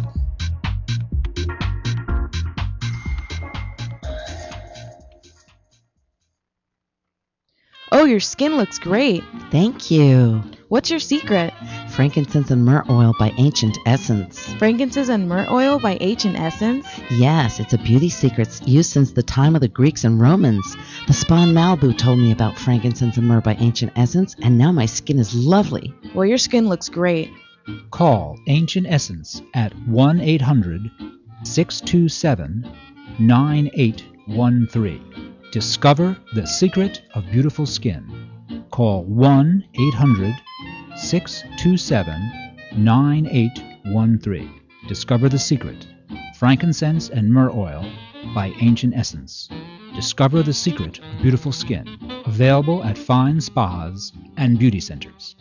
Oh, your skin looks great. Thank you. What's your secret? Frankincense and myrrh oil by Ancient Essence. Frankincense and myrrh oil by Ancient Essence? Yes, it's a beauty secret used since the time of the Greeks and Romans. The spa in Malibu told me about frankincense and myrrh by Ancient Essence, and now my skin is lovely. Well, your skin looks great. Call Ancient Essence at 1-800-627-9813. Discover the secret of beautiful skin. Call 1-800-627-9813. Discover the secret. Frankincense and myrrh oil by Ancient Essence. Discover the secret of beautiful skin. Available at fine spas and beauty centers.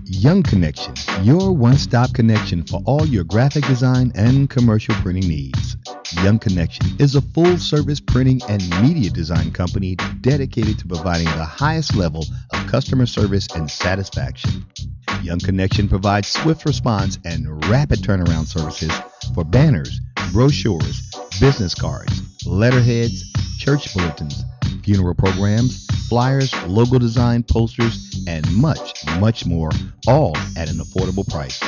Young Connection, your one-stop connection for all your graphic design and commercial printing needs. Young Connection is a full-service printing and media design company dedicated to providing the highest level of customer service and satisfaction. Young Connection provides swift response and rapid turnaround services for banners, brochures, business cards, letterheads, church bulletins, funeral programs, flyers, logo design, posters, and much, much more, all at an affordable price.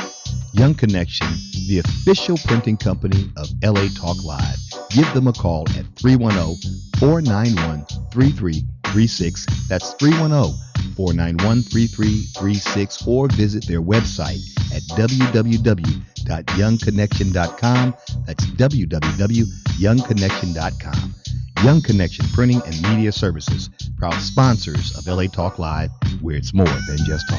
Young Connection, the official printing company of LA Talk Live. Give them a call at 310-491-3336. That's 310-491-3336, or visit their website at www.youngconnection.com. That's www.youngconnection.com. Young Connection Printing and Media Services, proud sponsors of LA Talk Live, where it's more than just talk.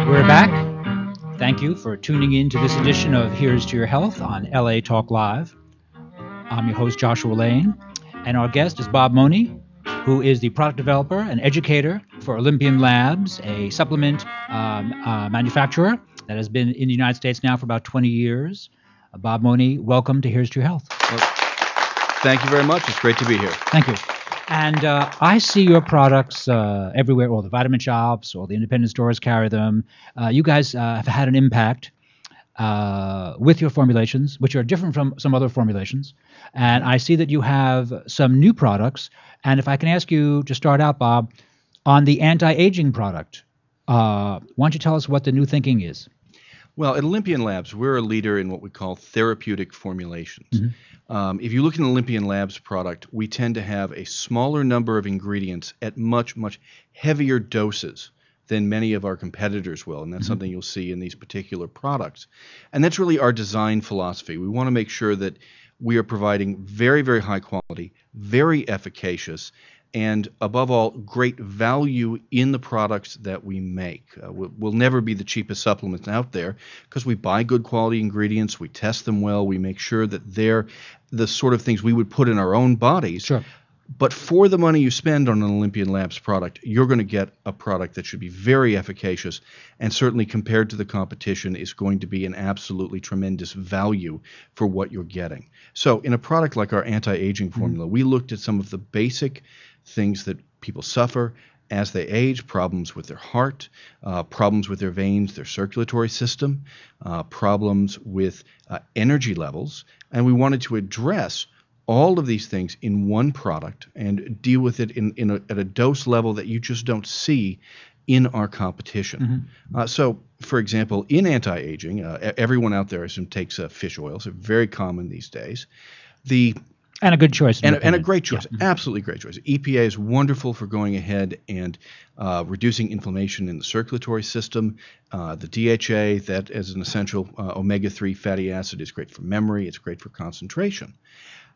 We're back. Thank you for tuning in to this edition of Here's to Your Health on LA Talk Live. I'm your host, Joshua Lane, and our guest is Bob Mohney, who is the product developer and educator for Olympian Labs, a supplement manufacturer that has been in the United States now for about 20 years. Bob Mohney, welcome to Here's to Your Health. Well, thank you very much. It's great to be here. Thank you. And I see your products everywhere. All the vitamin shops, all the independent stores carry them. You guys have had an impact with your formulations, which are different from some other formulations. And I see that you have some new products. And if I can ask you to start out, Bob, on the anti-aging product, why don't you tell us what the new thinking is? Well, at Olympian Labs, we're a leader in what we call therapeutic formulations. Mm-hmm. If you look at an Olympian Labs product, we tend to have a smaller number of ingredients at much, much heavier doses than many of our competitors will, and that's something you'll see in these particular products. And that's really our design philosophy. We want to make sure that we are providing very, very high quality, very efficacious, and above all, great value in the products that we make. We'll never be the cheapest supplements out there because we buy good quality ingredients, we test them well, we make sure that they're the sort of things we would put in our own bodies. Sure. But for the money you spend on an Olympian Labs product, you're going to get a product that should be very efficacious and certainly compared to the competition is going to be an absolutely tremendous value for what you're getting. So in a product like our anti-aging formula, we looked at some of the basic things that people suffer as they age, problems with their heart, problems with their veins, their circulatory system, problems with energy levels, and we wanted to address all of these things in one product and deal with it at a dose level that you just don't see in our competition. So, for example, in anti-aging, everyone out there, I assume, takes fish oils. They're very common these days. And a good choice. And a great choice. Yeah. Absolutely great choice. EPA is wonderful for going ahead and reducing inflammation in the circulatory system. The DHA, that as an essential omega-3 fatty acid, is great for memory. It's great for concentration.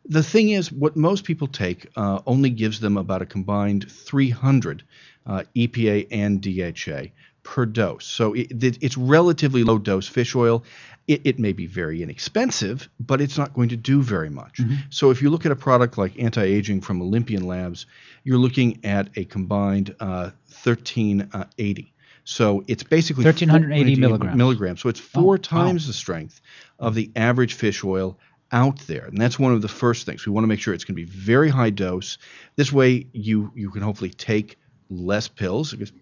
The thing is, what most people take only gives them about a combined 300 EPA and DHA per dose. So it's relatively low dose fish oil. It may be very inexpensive, but it's not going to do very much. So if you look at a product like anti-aging from Olympian Labs, you're looking at a combined 1380. So it's basically 1,380 milligrams. So it's four times the strength of the average fish oil out there. And that's one of the first things. We want to make sure it's going to be very high dose. This way you can hopefully take less pills, because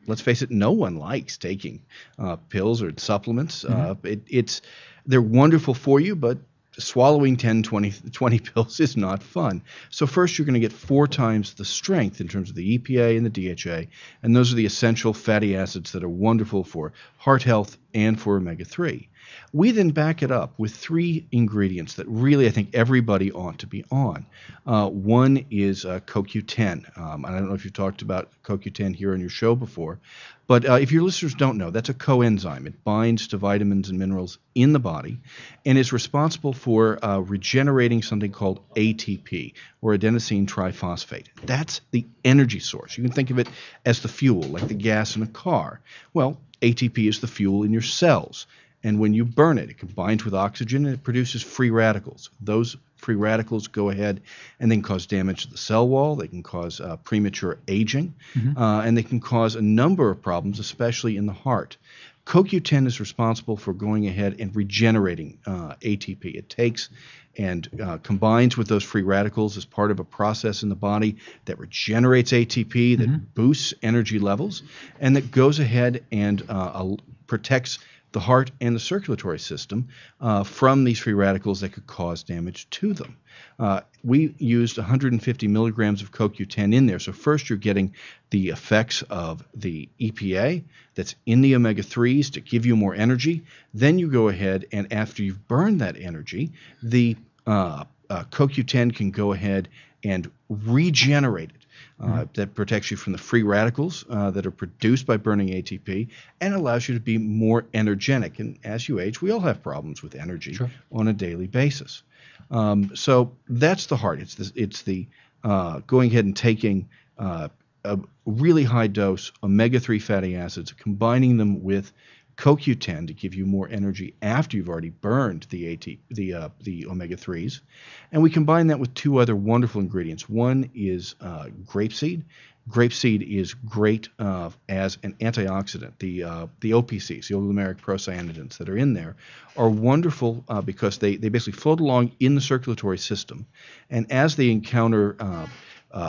let's face it, no one likes taking pills or supplements. They're wonderful for you, but swallowing 10, 20 pills is not fun. So first you're going to get 4 times the strength in terms of the EPA and the DHA, and those are the essential fatty acids that are wonderful for heart health and for omega-3. We then back it up with 3 ingredients that really I think everybody ought to be on. One is CoQ10. I don't know if you've talked about CoQ10 here on your show before, but if your listeners don't know, that's a coenzyme. It binds to vitamins and minerals in the body and is responsible for regenerating something called ATP, or adenosine triphosphate. That's the energy source. You can think of it as the fuel, like the gas in a car. Well, ATP is the fuel in your cells. And when you burn it, it combines with oxygen and it produces free radicals. Those free radicals go ahead and then cause damage to the cell wall. They can cause premature aging, and they can cause a number of problems, especially in the heart. CoQ10 is responsible for going ahead and regenerating ATP. It takes and combines with those free radicals as part of a process in the body that regenerates ATP, that boosts energy levels, and that goes ahead and protects the heart and the circulatory system from these free radicals that could cause damage to them. We used 150 milligrams of CoQ10 in there. So first you're getting the effects of the EPA that's in the omega-3s to give you more energy. Then you go ahead and after you've burned that energy, the CoQ10 can go ahead and regenerate it. That protects you from the free radicals that are produced by burning ATP and allows you to be more energetic. And as you age, we all have problems with energy on a daily basis. So that's the heart. It's the going ahead and taking a really high dose omega-3 fatty acids, combining them with CoQ10 to give you more energy after you've already burned the omega-3s. And we combine that with 2 other wonderful ingredients. One is grapeseed. Grapeseed is great as an antioxidant. The OPCs, the oligomeric procyanidins that are in there, are wonderful because they basically float along in the circulatory system. And as they encounter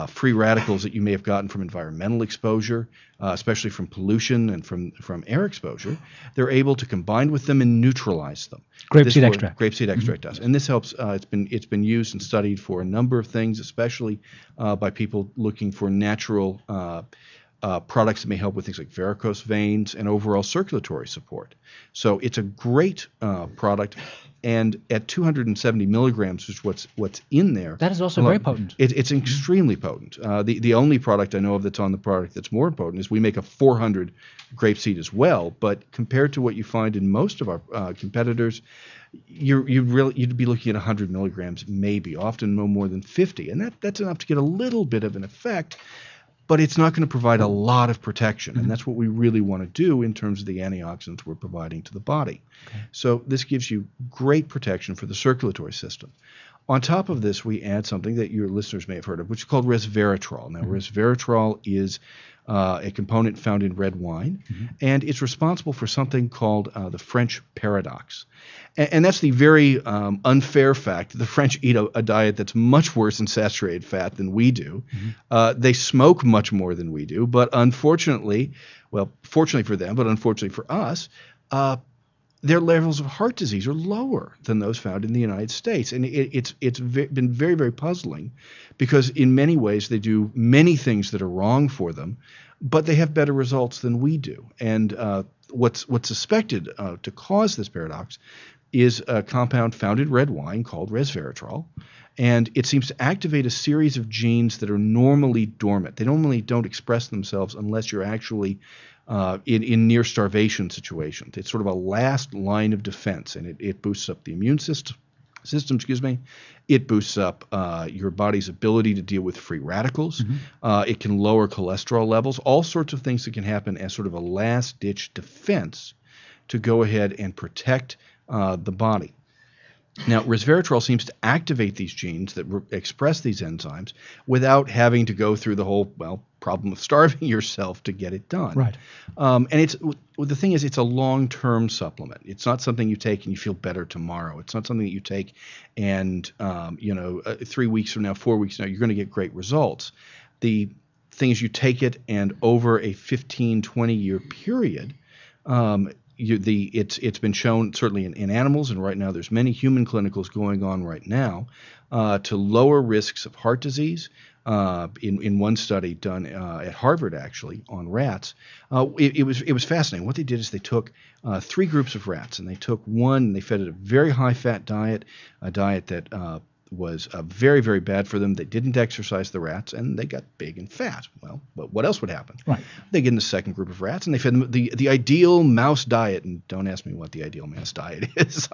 free radicals that you may have gotten from environmental exposure, especially from pollution and from air exposure, they're able to combine with them and neutralize them. Grapeseed extract. Grapeseed extract does, and this helps. It's been used and studied for a number of things, especially by people looking for natural products that may help with things like varicose veins and overall circulatory support. So it's a great product. And at 270 milligrams, which is what's in there. That is also very potent. It's extremely potent. The only product I know of that's on the product that's more potent is we make a 400 grapeseed as well. But compared to what you find in most of our competitors, you'd be looking at 100 milligrams, maybe, often no more than 50. And that's enough to get a little bit of an effect. But it's not going to provide a lot of protection, and that's what we really want to do in terms of the antioxidants we're providing to the body. Okay. So this gives you great protection for the circulatory system. On top of this, we add something that your listeners may have heard of, which is called resveratrol. Now, resveratrol is a component found in red wine, and it's responsible for something called the French paradox. And that's the very unfair fact that the French eat a diet that's much worse in saturated fat than we do. They smoke much more than we do, but unfortunately, well, fortunately for them, but unfortunately for us, their levels of heart disease are lower than those found in the United States. And it's been very, very puzzling because in many ways they do many things that are wrong for them, but they have better results than we do. And what's suspected to cause this paradox is a compound found in red wine called resveratrol. And it seems to activate a series of genes that are normally dormant. They normally don't express themselves unless you're actually in near starvation situations. It's sort of a last line of defense, and it boosts up the immune system. It boosts up your body's ability to deal with free radicals. It can lower cholesterol levels. All sorts of things that can happen as sort of a last-ditch defense to go ahead and protect the body. Now, resveratrol seems to activate these genes that express these enzymes without having to go through the whole, problem of starving yourself to get it done. Right. And the thing is, it's a long-term supplement. It's not something you take and you feel better tomorrow. It's not something that you take and, 3 weeks from now, 4 weeks from now, you're going to get great results. The thing is, you take it and over a 15, 20-year period, it's been shown certainly in animals, and right now there's many human clinicals going on right now to lower risks of heart disease. In one study done at Harvard actually on rats, it was fascinating. What they did is they took 3 groups of rats, and they took one and they fed it a very high fat diet, a diet that was very, very bad for them. They didn't exercise the rats, and they got big and fat. Well, but what else would happen? Right. They get in the second group of rats, and they fed them the ideal mouse diet. And don't ask me what the ideal mouse diet is.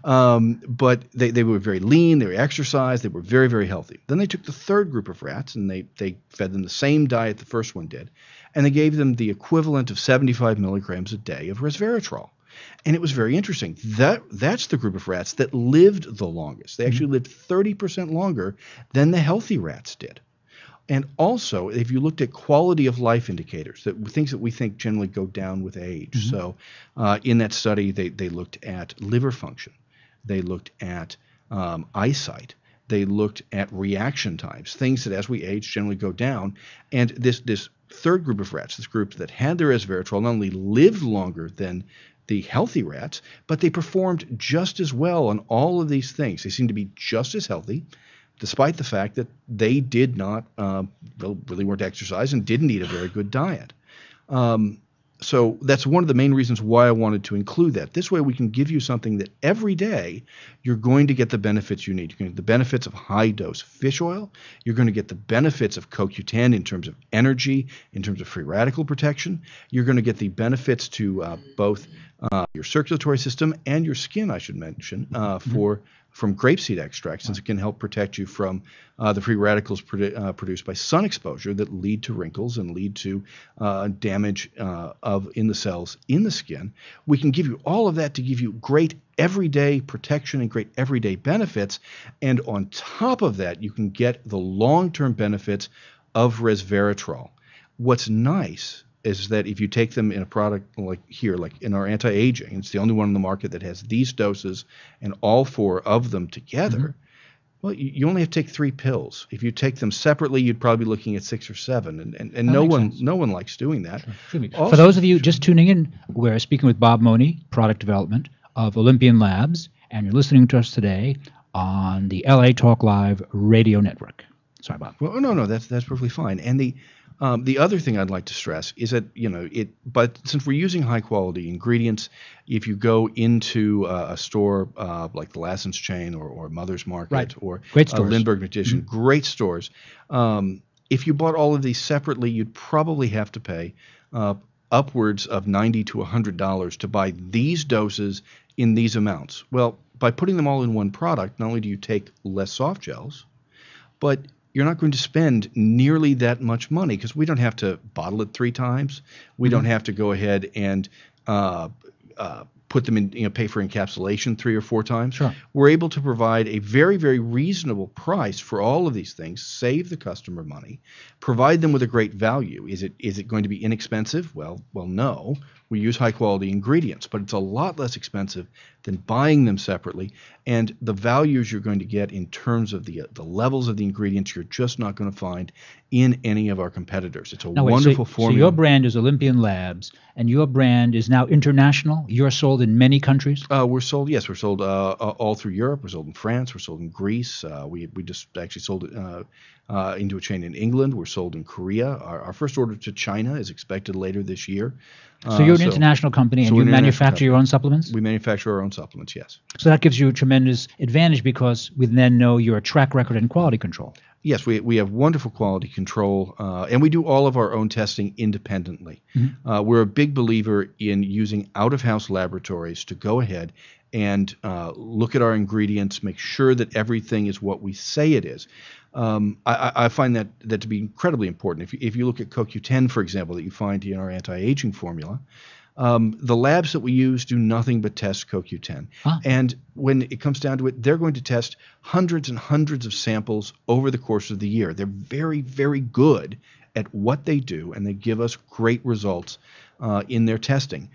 But they were very lean. They were exercised. They were very, very healthy. Then they took the third group of rats, and they fed them the same diet the first one did, and they gave them the equivalent of 75 milligrams a day of resveratrol. And it was very interesting. That's the group of rats that lived the longest. They actually lived 30% longer than the healthy rats did. And also, if you looked at quality of life indicators, things that we think generally go down with age. So in that study, they looked at liver function. They looked at eyesight. They looked at reaction times, things that as we age generally go down. And this third group of rats, this group that had their resveratrol, not only lived longer than the healthy rats, but they performed just as well on all of these things. They seemed to be just as healthy, despite the fact that they did not, really weren't exercised and didn't eat a very good diet. So that's one of the main reasons why I wanted to include that. This way we can give you something that every day you're going to get the benefits you need. You're going to get the benefits of high-dose fish oil. You're going to get the benefits of CoQ10 in terms of energy, in terms of free radical protection. You're going to get the benefits to both your circulatory system and your skin, I should mention, from grapeseed extract, since it can help protect you from the free radicals produced by sun exposure that lead to wrinkles and lead to damage in the cells in the skin. We can give you all of that to give you great everyday protection and great everyday benefits. And on top of that, you can get the long-term benefits of resveratrol. What's nice is that if you take them in a product like here, like in our anti-aging, it's the only one on the market that has these doses and all 4 of them together, well, you only have to take 3 pills. If you take them separately, you'd probably be looking at 6 or 7, and no one likes doing that. Sure. Also, for those of you just tuning in, we're speaking with Bob Mohney, product development of Olympian Labs, and you're listening to us today on the LA Talk Live radio network. Sorry, Bob. Well, no, that's perfectly fine. And The other thing I'd like to stress is that, but since we're using high quality ingredients, if you go into a store like the Lassen's chain or Mother's Market or Great stores. Lindbergh Magician, great stores, if you bought all of these separately, you'd probably have to pay upwards of $90 to $100 to buy these doses in these amounts. Well, by putting them all in one product, not only do you take less soft gels, but you're not going to spend nearly that much money because we don't have to bottle it 3 times. We don't have to go ahead and put them in, pay for encapsulation 3 or 4 times. Sure. We're able to provide a very, very reasonable price for all of these things, save the customer money, provide them with a great value. Is it going to be inexpensive? Well, no. We use high quality ingredients, but it's a lot less expensive than buying them separately. And the values you're going to get in terms of the levels of the ingredients, you're just not going to find in any of our competitors. It's a wonderful formula. So your brand is Olympian Labs, and your brand is now international? You're sold in many countries? We're sold all through Europe. We're sold in France. We're sold in Greece. We just actually sold it into a chain in England. We're sold in Korea. Our first order to China is expected later this year. So you're an international company, and you manufacture your own supplements? We manufacture our own supplements, yes. So that gives you a tremendous advantage because we then know your track record and quality control. Yes, we have wonderful quality control, and we do all of our own testing independently. We're a big believer in using out-of-house laboratories to go ahead and look at our ingredients, make sure that everything is what we say it is. I find that to be incredibly important. If you look at CoQ10, for example, that you find in our anti-aging formula, the labs that we use do nothing but test CoQ10. And when it comes down to it, they're going to test hundreds and hundreds of samples over the course of the year. They're very, very good at what they do, and they give us great results in their testing.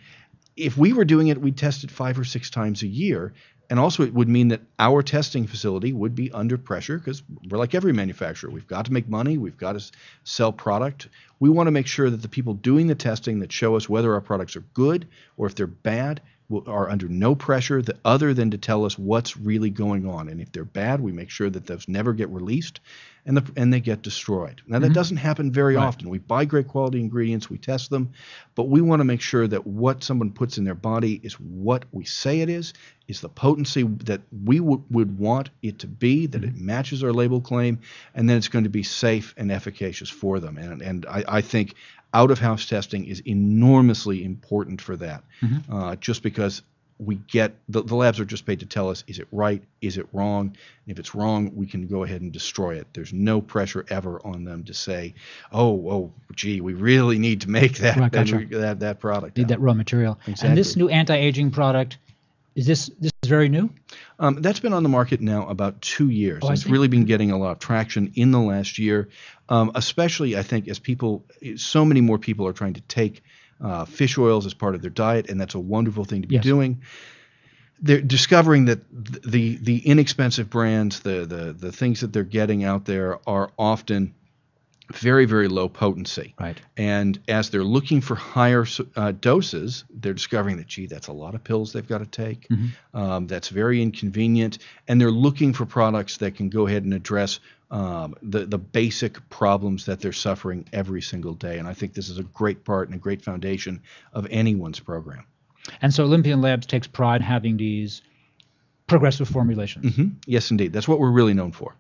If we were doing it, we'd test it 5 or 6 times a year. And also it would mean that our testing facility would be under pressure because we're like every manufacturer. We've got to make money. We've got to sell product. We want to make sure that the people doing the testing that show us whether our products are good or if they're bad are under no pressure other than to tell us what's really going on. And if they're bad, we make sure that those never get released and they get destroyed. Now, that doesn't happen very often. We buy great quality ingredients, we test them, but we want to make sure that what someone puts in their body is what we say it is the potency that we would want it to be, that it matches our label claim, and then it's going to be safe and efficacious for them. And I think out-of-house testing is enormously important for that, just because we get the labs are just paid to tell us, is it right, is it wrong? And if it's wrong, we can go ahead and destroy it. There's no pressure ever on them to say, gee, we really need to make that that product. Need that raw material. Exactly. And this new anti-aging product, is this very new? That's been on the market now about 2 years. It's see. really been getting a lot of traction in the last year, especially I think as so many more people are trying to take fish oils as part of their diet, and that's a wonderful thing to be doing. They're discovering that the inexpensive brands, the things that they're getting out there are often very, very low potency. Right. And as they're looking for higher doses, they're discovering that, gee, that's a lot of pills they've got to take. That's very inconvenient. And they're looking for products that can go ahead and address the basic problems that they're suffering every single day. And I think this is a great part and a great foundation of anyone's program. And so Olympian Labs takes pride in having these progressive formulations. Yes, indeed. That's what we're really known for.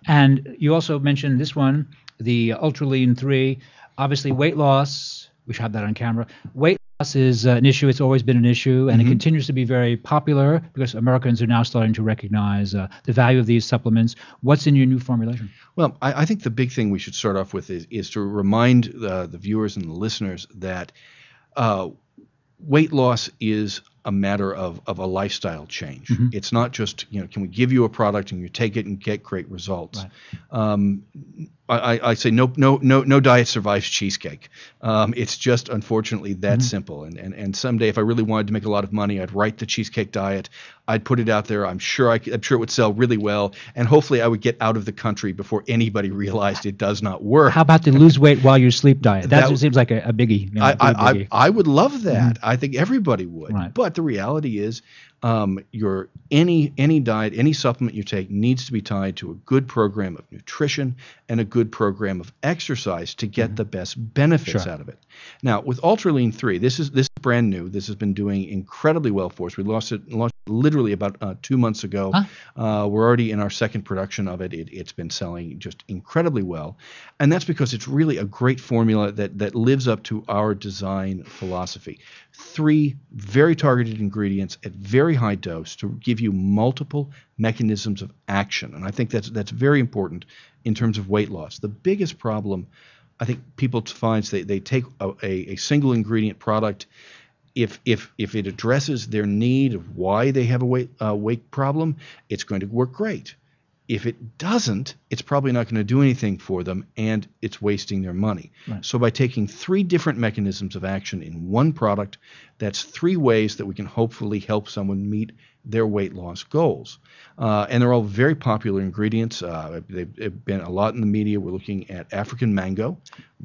And you also mentioned this one, the Ultra Lean 3. Obviously, weight loss, we should have that on camera. Weight loss is an issue. It's always been an issue, and it continues to be very popular because Americans are now starting to recognize the value of these supplements. What's in your new formulation? Well, I think the big thing we should start off with is to remind the viewers and the listeners that weight loss is a matter of a lifestyle change. It's not just, can we give you a product and you take it and get great results? Right. I say no diet survives cheesecake. It's just unfortunately that simple. And someday if I really wanted to make a lot of money, I'd write the cheesecake diet. I'd put it out there. I'm sure it would sell really well, and hopefully I would get out of the country before anybody realized it does not work. How about the lose weight while you sleep diet? That seems like a biggie. I would love that. I think everybody would. Right. But the reality is any diet, any supplement you take needs to be tied to a good program of nutrition and a good program of exercise to get the best benefits out of it. Now, with Ultralean 3, this is brand new. This has been doing incredibly well for us. We launched it literally about 2 months ago. We're already in our second production of it. It's been selling just incredibly well, and that's because it's really a great formula that lives up to our design philosophy. 3 very targeted ingredients at very high dose to give you multiple mechanisms of action, and I think that's very important in terms of weight loss. The biggest problem I think people find is they take a single ingredient product. If it addresses their need of why they have a weight problem, it's going to work great. If it doesn't, it's probably not going to do anything for them, and it's wasting their money. Right. So by taking 3 different mechanisms of action in one product, that's 3 ways that we can hopefully help someone meet their weight loss goals. And they're all very popular ingredients. They've been a lot in the media. We're looking at African mango,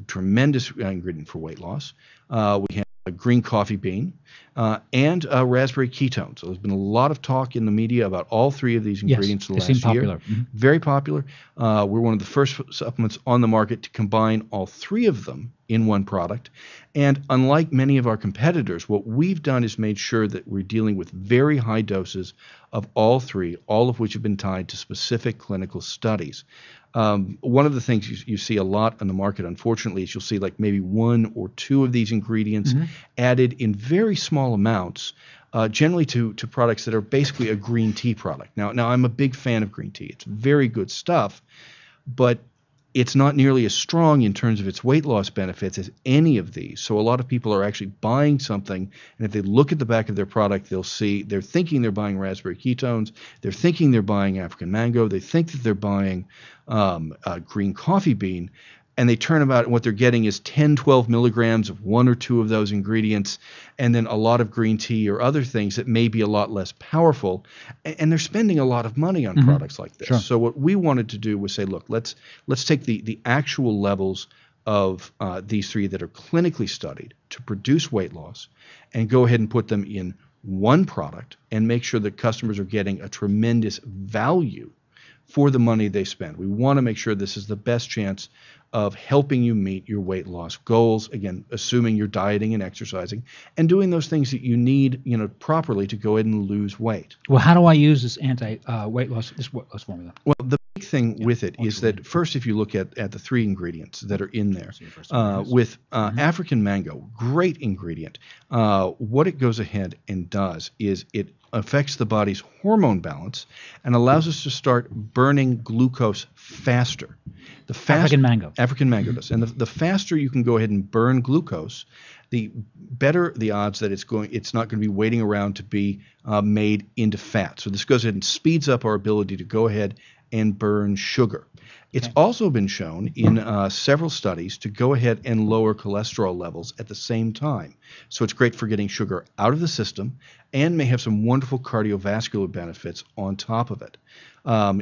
tremendous ingredient for weight loss. We have a green coffee bean, and raspberry ketone. So there's been a lot of talk in the media about all 3 of these ingredients in the last year. Popular. Mm-hmm. Very popular. We're one of the first supplements on the market to combine all 3 of them in one product. And unlike many of our competitors, what we've done is made sure that we're dealing with very high doses of all 3, all of which have been tied to specific clinical studies. One of the things you see a lot on the market, unfortunately, is you'll see like maybe 1 or 2 of these ingredients added in very small amounts, generally to products that are basically a green tea product. Now I'm a big fan of green tea. It's very good stuff, but it's not nearly as strong in terms of its weight loss benefits as any of these. So a lot of people are actually buying something, and if they look at the back of their product, they'll see they're thinking they're buying raspberry ketones, they're thinking they're buying African mango, they think that they're buying green coffee bean, and they turn about and what they're getting is 10, 12 milligrams of 1 or 2 of those ingredients, and then a lot of green tea or other things that may be a lot less powerful, and they're spending a lot of money on products like this. Sure. So what we wanted to do was say, look, let's take the actual levels of these 3 that are clinically studied to produce weight loss and go ahead and put them in one product and make sure that customers are getting a tremendous value for the money they spend. We want to make sure this is the best chance of helping you meet your weight loss goals, again, assuming you're dieting and exercising and doing those things that you need, properly to go ahead and lose weight. Well, how do I use this weight loss formula? Well, the big thing with it is that first, if you look at the 3 ingredients that are in there, with African mango, great ingredient. What it goes ahead and does is it affects the body's hormone balance and allows us to start burning glucose faster. African mango does. And the faster you can go ahead and burn glucose, the better the odds that it's not going to be waiting around to be made into fat. So this goes ahead and speeds up our ability to go ahead and burn sugar. It's also been shown in several studies to go ahead and lower cholesterol levels at the same time. So it's great for getting sugar out of the system and may have some wonderful cardiovascular benefits on top of it.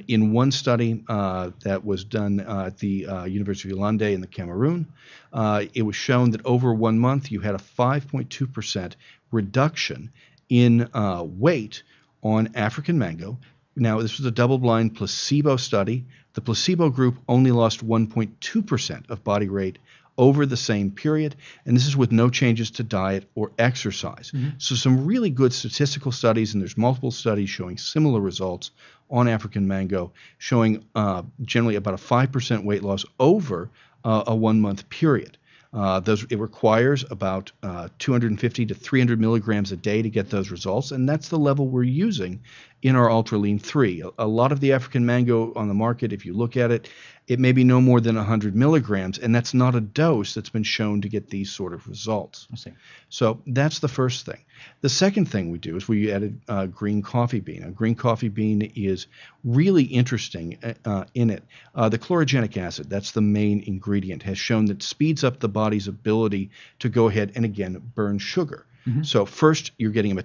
In one study that was done at the University of Yaoundé in the Cameroon, it was shown that over 1 month you had a 5.2% reduction in weight on African mango. Now, this was a double-blind placebo study. The placebo group only lost 1.2% of body weight over the same period, and this is with no changes to diet or exercise. So some really good statistical studies, and there's multiple studies showing similar results on African mango, showing generally about a 5% weight loss over a 1-month period. It requires about 250 to 300 milligrams a day to get those results, and that's the level we're using in our Ultralean 3. A lot of the African mango on the market, if you look at it, it may be no more than 100 milligrams, and that's not a dose that's been shown to get these sort of results. I see. So that's the first thing. The second thing we do is we added green coffee bean. A green coffee bean is really interesting in it. The chlorogenic acid, that's the main ingredient, has shown that speeds up the body's ability to go ahead and, again, burn sugar. So first, you're getting a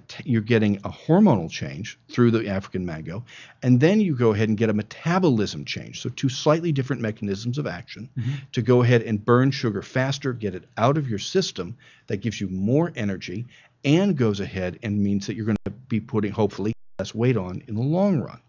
hormonal change through the African mango, and then you go ahead and get a metabolism change. So 2 slightly different mechanisms of action to go ahead and burn sugar faster, get it out of your system. That gives you more energy, and goes ahead and means that you're going to be putting, hopefully, less weight on in the long run.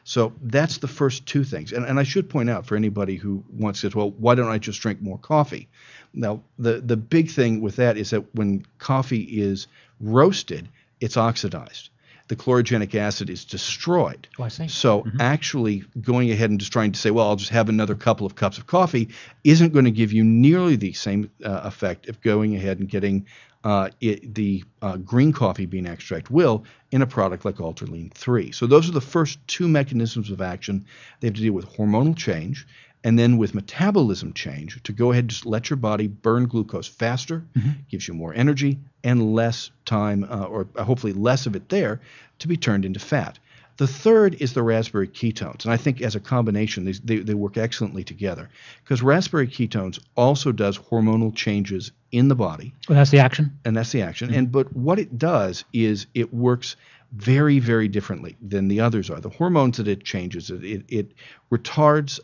So that's the first two things. And I should point out for anybody who wants to, well, why don't I just drink more coffee? Now, the big thing with that is that when coffee is roasted, it's oxidized. The chlorogenic acid is destroyed. Oh, I see. So actually going ahead and just trying to say, well, I'll just have another couple of cups of coffee isn't going to give you nearly the same effect of going ahead and getting the green coffee bean extract will in a product like Ultraline 3. So those are the first two mechanisms of action. They have to deal with hormonal change and then with metabolism change to go ahead and just let your body burn glucose faster, gives you more energy and less time, or hopefully less of it there, to be turned into fat. The third is the raspberry ketones, and I think as a combination, they work excellently together because raspberry ketones also does hormonal changes in the body. Well, that's the action. And that's the action. But what it does is it works very, very differently than the others are. The hormones that it changes, it retards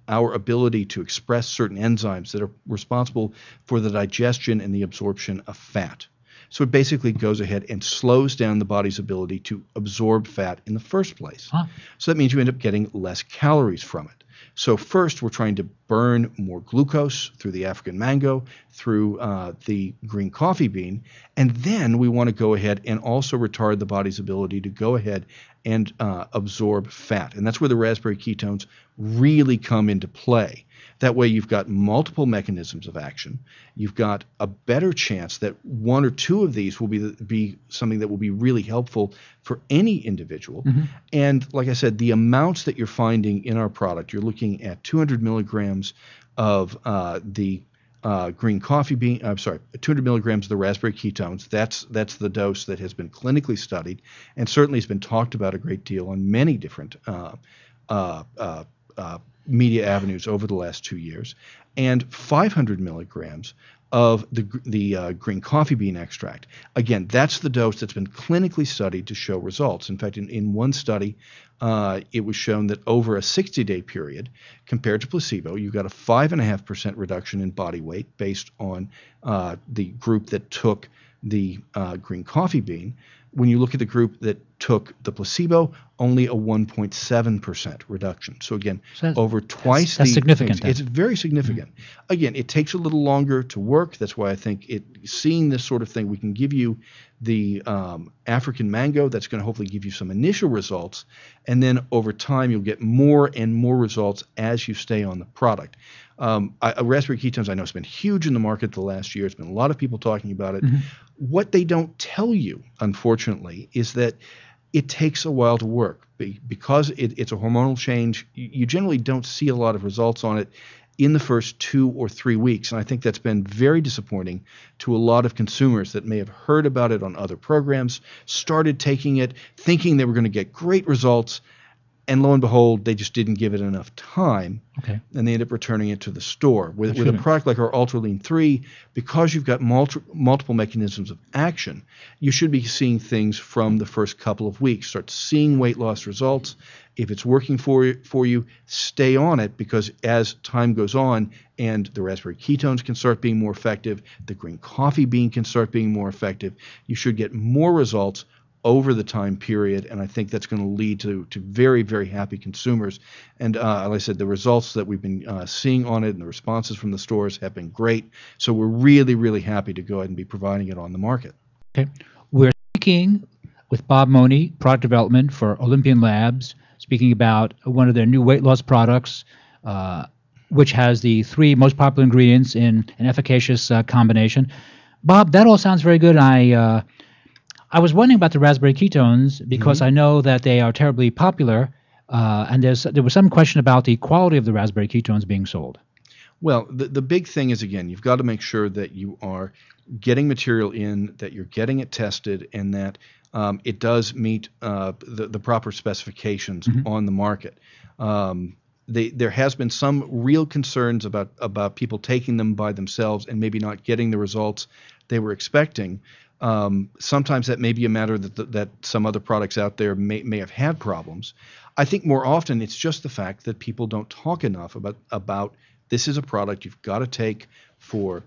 our ability to express certain enzymes that are responsible for the digestion and the absorption of fat. So it basically goes ahead and slows down the body's ability to absorb fat in the first place. So that means you end up getting less calories from it. So first, we're trying to burn more glucose through the African mango, through the green coffee bean, and then we want to go ahead and also retard the body's ability to go ahead and absorb fat. And that's where the raspberry ketones really come into play. That way you've got multiple mechanisms of action. You've got a better chance that one or two of these will be something that will be really helpful for any individual. And like I said, the amounts that you're finding in our product, you're looking at 200 milligrams of the green coffee bean, 200 milligrams of the raspberry ketones. That's the dose that has been clinically studied and certainly has been talked about a great deal on many different media avenues over the last 2 years, and 500 milligrams of the green coffee bean extract. Again, that's the dose that's been clinically studied to show results. In fact, in one study, it was shown that over a 60-day period, compared to placebo, you got a 5.5% reduction in body weight based on the group that took the green coffee bean. When you look at the group that took the placebo, only a 1.7% reduction. So again, over twice that's significant. It's very significant. Again, it takes a little longer to work. That's why I think seeing this sort of thing, we can give you the African mango. That's going to hopefully give you some initial results, and then over time you'll get more and more results as you stay on the product. Raspberry ketones, I know, has been huge in the market the last year. It's been a lot of people talking about it. What they don't tell you, unfortunately, is that it takes a while to work. Because it's a hormonal change, you generally don't see a lot of results on it in the first 2 or 3 weeks. And I think that's been very disappointing to a lot of consumers that may have heard about it on other programs, started taking it, thinking they were going to get great results, and lo and behold, they just didn't give it enough time, and they end up returning it to the store. With a product like our Ultraline 3, because you've got multiple mechanisms of action, you should be seeing things from the first couple of weeks. Start seeing weight loss results. If it's working for you, stay on it, because as time goes on and the raspberry ketones can start being more effective, the green coffee bean can start being more effective, you should get more results over the time period, and I think that's going to lead to very, very happy consumers. And like I said, the results that we've been seeing on it and the responses from the stores have been great. So we're really, really happy to go ahead and be providing it on the market. Okay. We're speaking with Bob Mohney, product development for Olympian Labs, speaking about one of their new weight loss products, which has the 3 most popular ingredients in an efficacious combination. Bob, that all sounds very good. I was wondering about the raspberry ketones because I know that they are terribly popular, and there was some question about the quality of the raspberry ketones being sold. Well, the big thing is, again, you've got to make sure that you are getting material in, that you're getting it tested, and that it does meet the proper specifications on the market. There has been some real concerns about people taking them by themselves and maybe not getting the results they were expecting. Sometimes that may be a matter that some other products out there may have had problems. I think more often it's just the fact that people don't talk enough about this is a product you've got to take for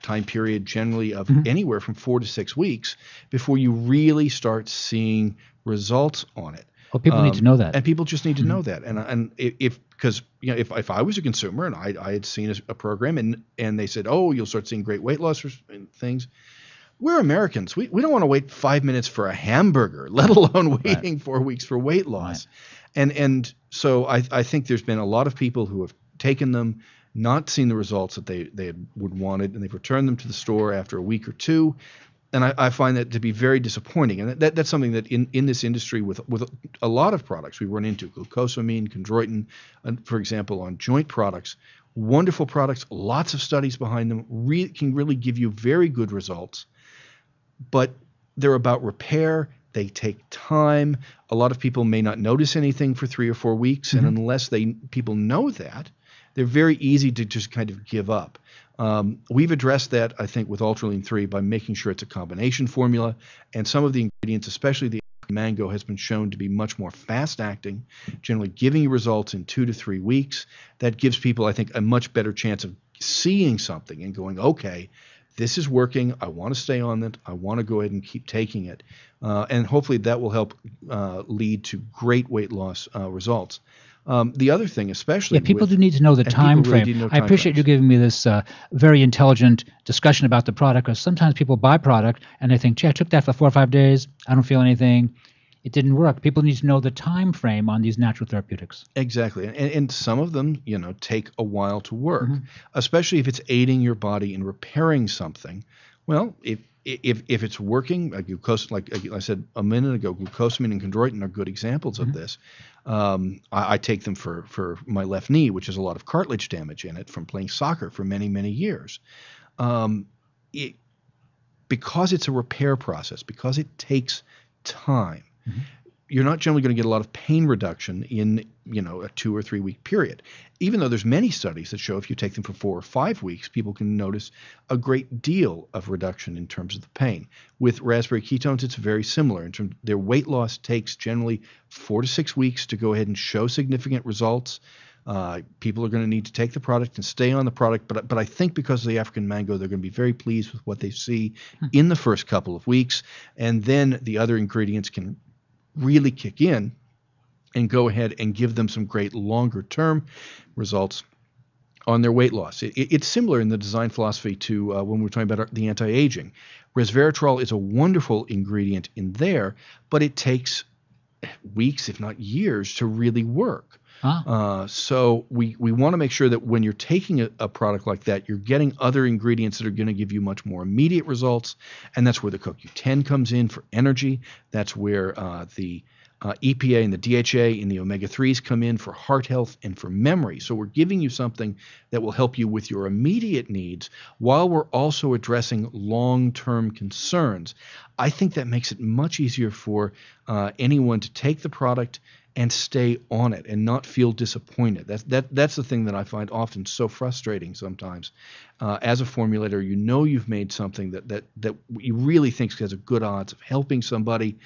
time period generally of anywhere from 4 to 6 weeks before you really start seeing results on it. Well, people need to know that, and people just need to know that. And because if I was a consumer and I had seen a program and they said, oh, you'll start seeing great weight loss and things. We're Americans. We don't want to wait 5 minutes for a hamburger, let alone waiting 4 weeks for weight loss. Right. And so I think there's been a lot of people who have taken them, not seen the results that they would wanted, and they've returned them to the store after a week or two. And I find that to be very disappointing. And that's something that in this industry with a lot of products we run into, glucosamine, chondroitin, for example, on joint products, wonderful products, lots of studies behind them, can really give you very good results. But they're about repair. They take time. A lot of people may not notice anything for 3 or 4 weeks. And unless people know that, they're very easy to just kind of give up. We've addressed that, I think, with Ultraline 3 by making sure it's a combination formula. And some of the ingredients, especially the mango, has been shown to be much more fast-acting, generally giving you results in 2 to 3 weeks. That gives people, I think, a much better chance of seeing something and going, okay, this is working. I want to stay on it. I want to go ahead and keep taking it. And hopefully that will help lead to great weight loss results. The other thing, especially, people do need to know the time frame. I appreciate you giving me this very intelligent discussion about the product, because sometimes people buy product and they think, gee, I took that for 4 or 5 days. I don't feel anything. It didn't work. People need to know the time frame on these natural therapeutics. Exactly. And some of them, take a while to work, especially if it's aiding your body in repairing something. Well, if it's working, like I said a minute ago, glucosamine and chondroitin are good examples of this. I take them for my left knee, which has a lot of cartilage damage in it from playing soccer for many, many years. Because it's a repair process, because it takes time, you're not generally going to get a lot of pain reduction in a 2 or 3 week period. Even though there's many studies that show if you take them for 4 or 5 weeks, people can notice a great deal of reduction in terms of the pain. With raspberry ketones, it's very similar. In terms, their weight loss takes generally 4 to 6 weeks to go ahead and show significant results. People are going to need to take the product and stay on the product, but I think because of the African mango, they're going to be very pleased with what they see in the first couple of weeks, and then the other ingredients can really kick in and go ahead and give them some great longer-term results on their weight loss. It's similar in the design philosophy to when we're talking about the anti-aging. Resveratrol is a wonderful ingredient in there, but it takes weeks, if not years, to really work. So we want to make sure that when you're taking a product like that, you're getting other ingredients that are going to give you much more immediate results, and that's where the CoQ10 comes in for energy. That's where the EPA and the DHA and the omega-3s come in for heart health and for memory. So we're giving you something that will help you with your immediate needs while we're also addressing long-term concerns. I think that makes it much easier for anyone to take the product and stay on it and not feel disappointed. That's the thing that I find often so frustrating sometimes. As a formulator, you've made something that you really think has a good odds of helping somebody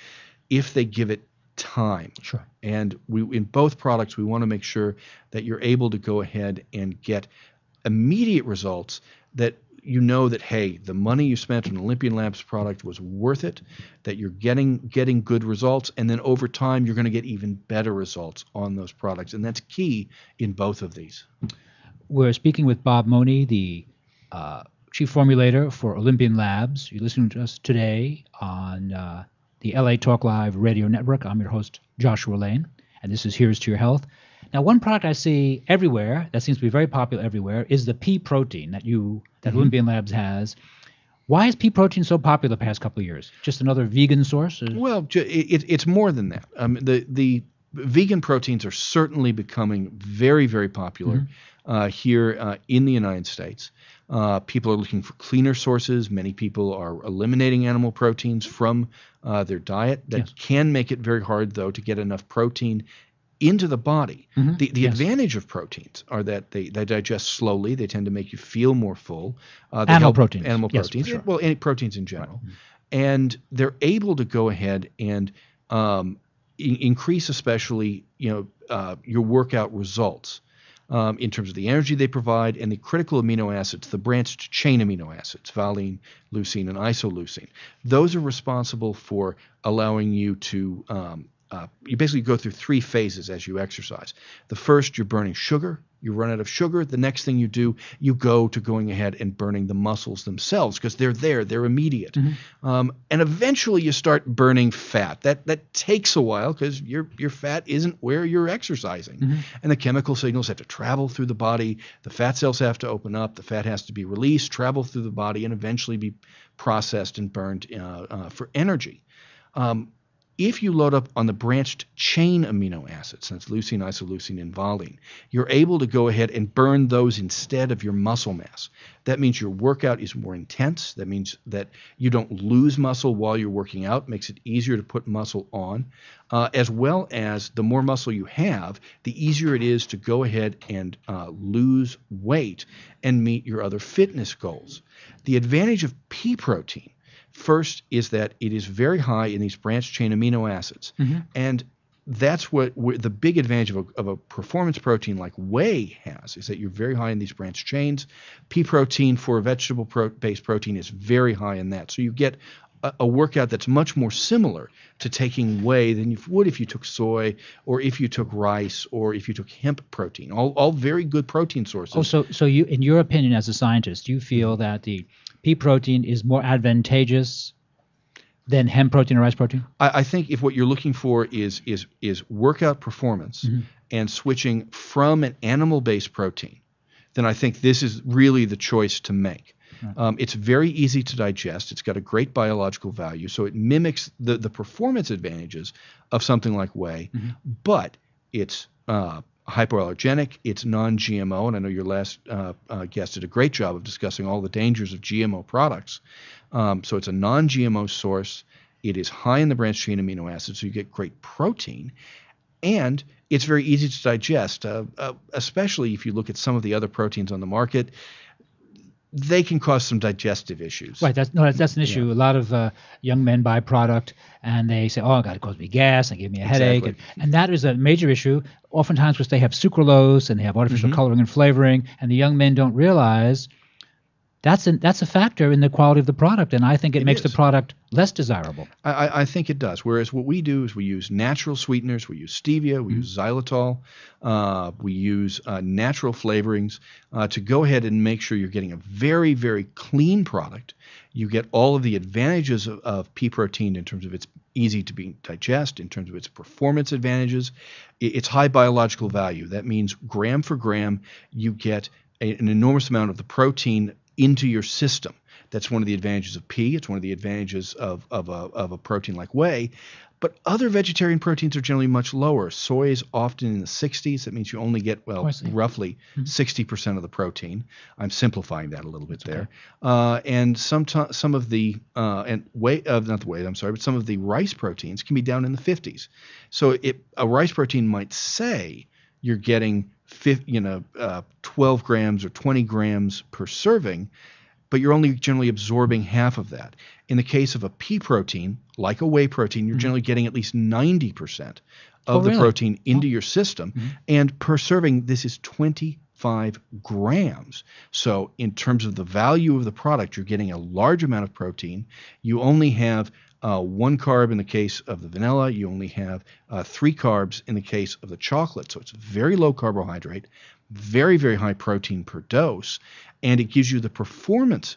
if they give it time. Sure. And in both products, we want to make sure that you're able to go ahead and get immediate results that that, hey, the money you spent on Olympian Labs product was worth it, that you're getting good results, and then over time you're going to get even better results on those products. And that's key in both of these. We're speaking with Bob Mohney, the chief formulator for Olympian Labs. You're listening to us today on the LA Talk Live radio network. I'm your host, Joshua Lane, and this is Here's to Your Health. Now, one product I see everywhere that seems to be very popular everywhere is the pea protein that Olympian Labs has. Why is pea protein so popular the past couple of years? Just another vegan source? Well, it's more than that. The vegan proteins are certainly becoming very, very popular here in the United States. People are looking for cleaner sources. Many people are eliminating animal proteins from their diet. That can make it very hard, though, to get enough protein into the body. The advantage of proteins are that they digest slowly. They tend to make you feel more full. Animal proteins. Animal proteins. Sure. Well, any proteins in general. Right. And they're able to go ahead and increase especially your workout results. in terms of the energy they provide, and the critical amino acids, the branched chain amino acids, valine, leucine, and isoleucine. Those are responsible for allowing you to you basically go through 3 phases as you exercise. The first, you're burning sugar. You run out of sugar. The next thing you do, you go to going ahead and burning the muscles themselves because they're there. They're immediate. And eventually you start burning fat. That takes a while because your fat isn't where you're exercising. And the chemical signals have to travel through the body. The fat cells have to open up. The fat has to be released, travel through the body, and eventually be processed and burned for energy. If you load up on the branched chain amino acids, that's leucine, isoleucine, and valine, you're able to go ahead and burn those instead of your muscle mass. That means your workout is more intense. That means that you don't lose muscle while you're working out. It makes it easier to put muscle on, as well as the more muscle you have, the easier it is to go ahead and lose weight and meet your other fitness goals. The advantage of pea protein, first, is that it is very high in these branched chain amino acids. And that's what the big advantage of a performance protein like whey has, is that you're very high in these branched chains. Pea protein for a vegetable-based protein is very high in that. So you get a workout that's much more similar to taking whey than you would if you took soy or if you took rice or if you took hemp protein. All very good protein sources. Oh, so you, in your opinion as a scientist, you feel that the pea protein is more advantageous than hemp protein or rice protein? I think if what you're looking for is workout performance and switching from an animal-based protein, then I think this is really the choice to make. It's very easy to digest. It's got a great biological value, so it mimics the performance advantages of something like whey, but it's hypoallergenic, it's non-GMO, and I know your last guest did a great job of discussing all the dangers of GMO products. So it's a non-GMO source. It is high in the branched chain amino acids, so you get great protein, and it's very easy to digest, especially if you look at some of the other proteins on the market. They can cause some digestive issues. Right, that's an issue. Yeah. A lot of young men buy product and they say, "Oh, God, it causes me gas and give me a headache," and that is a major issue. Oftentimes, because they have sucralose and they have artificial coloring and flavoring, and the young men don't realize that's a factor in the quality of the product, and I think it makes the product less desirable. I think it does. Whereas what we do is we use natural sweeteners, we use stevia, we use xylitol, we use natural flavorings to go ahead and make sure you're getting a very, very clean product. You get all of the advantages of pea protein in terms of its easy to be digest, in terms of its performance advantages. It's high biological value. That means gram for gram, you get an enormous amount of the protein into your system. That's one of the advantages of pea. It's one of the advantages of a protein like whey. But other vegetarian proteins are generally much lower. Soy is often in the 60s. That means you only get, roughly 60% of the protein. I'm simplifying that a little bit there. And some of the some of the rice proteins can be down in the 50s. So a rice protein might say you're getting 12 grams or 20 grams per serving, but you're only generally absorbing half of that. In the case of a pea protein, like a whey protein, you're generally getting at least 90% of the protein into your system. And per serving, this is 25 grams. So in terms of the value of the product, you're getting a large amount of protein. You only have 1 carb in the case of the vanilla. You only have 3 carbs in the case of the chocolate. So it's very low carbohydrate, very, very high protein per dose, and it gives you the performance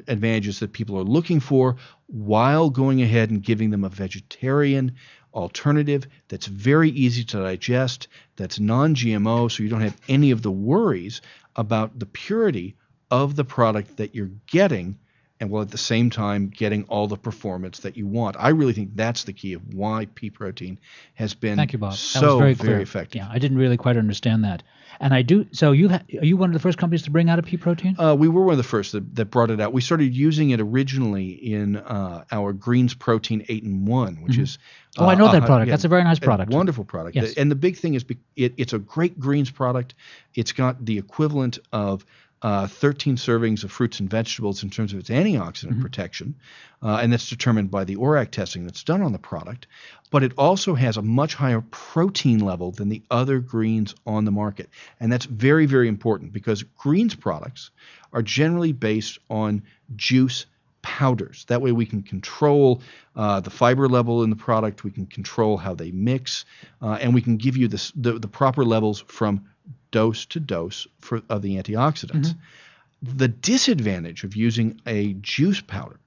advantages that people are looking for while going ahead and giving them a vegetarian alternative that's very easy to digest, that's non-GMO, so you don't have any of the worries about the purity of the product that you're getting, and while at the same time getting all the performance that you want. I really think that's the key of why pea protein has been Thank you, Bob. so that was very clear. Very effective. Yeah, I didn't really quite understand that. And I do. So are you one of the first companies to bring out a pea protein? We were one of the first that brought it out. We started using it originally in our Greens Protein 8-in-1, which is I know that product. That's a very nice product. A wonderful product. Yes. And the big thing is it's a great greens product. It's got the equivalent of 13 servings of fruits and vegetables in terms of its antioxidant protection, and that's determined by the ORAC testing that's done on the product. But it also has a much higher protein level than the other greens on the market. And that's very, very important because greens products are generally based on juice powders. That way we can control the fiber level in the product, we can control how they mix, and we can give you the proper levels from dose to dose of the antioxidants. The disadvantage of using a juice powder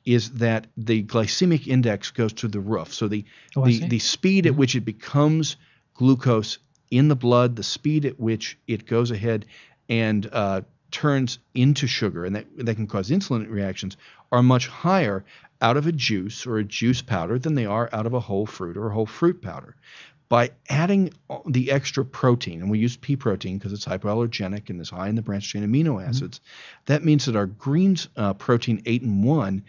is that the glycemic index goes to the roof. So the speed at which it becomes glucose in the blood, the speed at which it goes ahead and turns into sugar, and that can cause insulin reactions, are much higher out of a juice or a juice powder than they are out of a whole fruit or a whole fruit powder. By adding the extra protein, and we use pea protein because it's hypoallergenic and is high in the branched chain amino acids, that means that our greens protein 8-in-1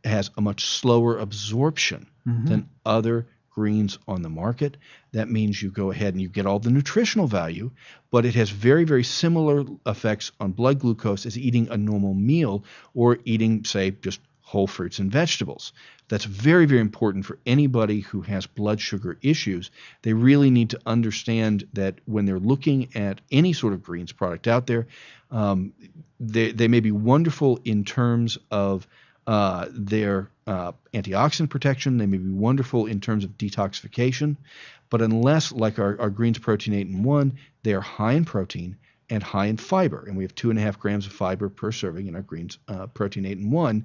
has a much slower absorption than other greens on the market. That means you go ahead and you get all the nutritional value, but it has very, very similar effects on blood glucose as eating a normal meal or eating, say, just whole fruits and vegetables. That's very, very important for anybody who has blood sugar issues. They really need to understand that when they're looking at any sort of greens product out there, they may be wonderful in terms of their antioxidant protection. They may be wonderful in terms of detoxification. But unless, like our greens protein 8-in-1, they are high in protein and high in fiber, and we have 2.5 grams of fiber per serving in our greens protein 8-in-1,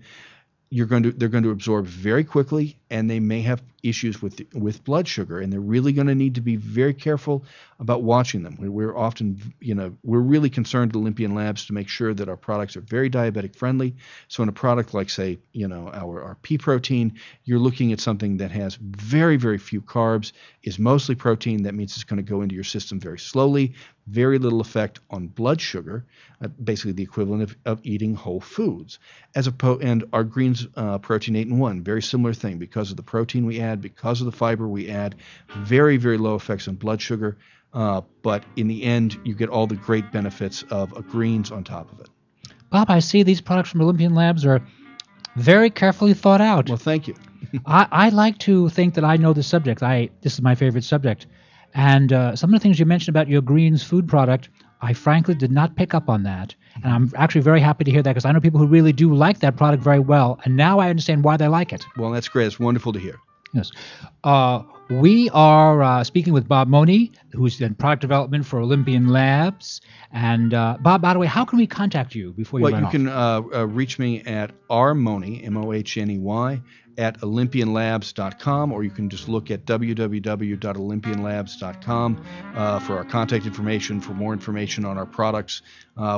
they're going to absorb very quickly, and they may have issues with blood sugar, and they're really going to need to be very careful about watching them. We're often, we're really concerned at Olympian Labs to make sure that our products are very diabetic friendly. So in a product like, say, our pea protein, you're looking at something that has very, very few carbs, is mostly protein. That means it's going to go into your system very slowly, very little effect on blood sugar, basically the equivalent of eating whole foods. And our greens protein 8-in-1, very similar thing. Because of the protein we add, because of the fiber we add, very, very low effects on blood sugar. But in the end, you get all the great benefits of a greens on top of it. Bob, I see these products from Olympian Labs are very carefully thought out. Well, thank you. I like to think that I know the subject. This is my favorite subject. And some of the things you mentioned about your greens food product, I frankly did not pick up on that. And I'm actually very happy to hear that because I know people who really do like that product very well. And now I understand why they like it. Well, that's great. It's wonderful to hear. Yes. We are speaking with Bob Mohney, who's in product development for Olympian Labs. And Bob, by the way, how can we contact you before you run off? Well, you can reach me at rmohney, M-O-H-N-E-Y, at olympianlabs.com, or you can just look at www.olympianlabs.com for our contact information, for more information on our products.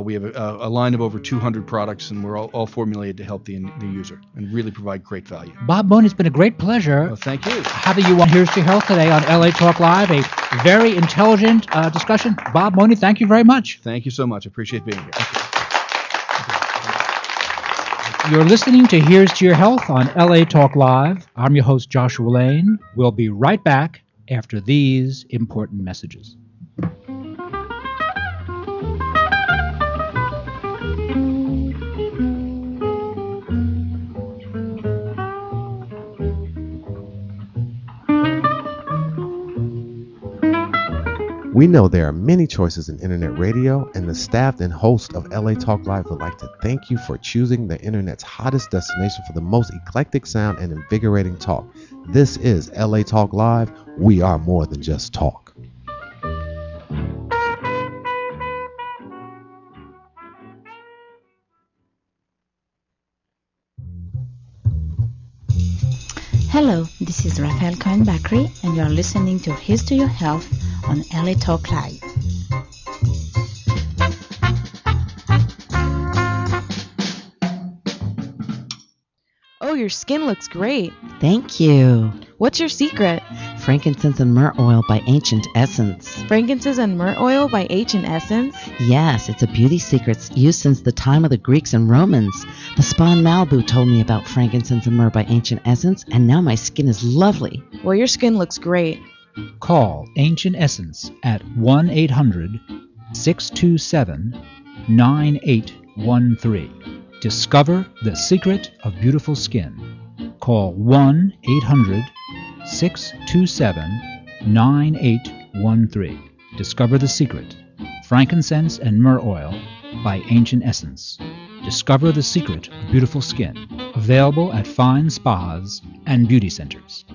We have a line of over 200 products, and we're all formulated to help the user and really provide great value. Bob Mohney, it's been a great pleasure. Well, thank you. Having you on Here's to Your Health today on LA Talk Live, a very intelligent discussion. Bob Mohney, thank you very much. Thank you so much. I appreciate being here. You're listening to Here's to Your Health on LA Talk Live. I'm your host, Joshua Lane. We'll be right back after these important messages. We know there are many choices in internet radio, and the staff and host of LA Talk Live would like to thank you for choosing the internet's hottest destination for the most eclectic sound and invigorating talk. This is LA Talk Live. We are more than just talk. Hello, this is Rafael Cohen-Bakri, and you are listening to Here's to Your Health on LA Talk Live. Oh, your skin looks great. Thank you. What's your secret? Frankincense and myrrh oil by Ancient Essence. Frankincense and myrrh oil by Ancient Essence? Yes, it's a beauty secret used since the time of the Greeks and Romans. The spa in Malibu told me about frankincense and myrrh by Ancient Essence, and now my skin is lovely. Well, your skin looks great. Call Ancient Essence at 1-800-627 9813. Discover the secret of beautiful skin. Call 1-800-627-9813. Discover the secret. Frankincense and myrrh oil by Ancient Essence. Discover the secret of beautiful skin. Available at fine spas and beauty centers.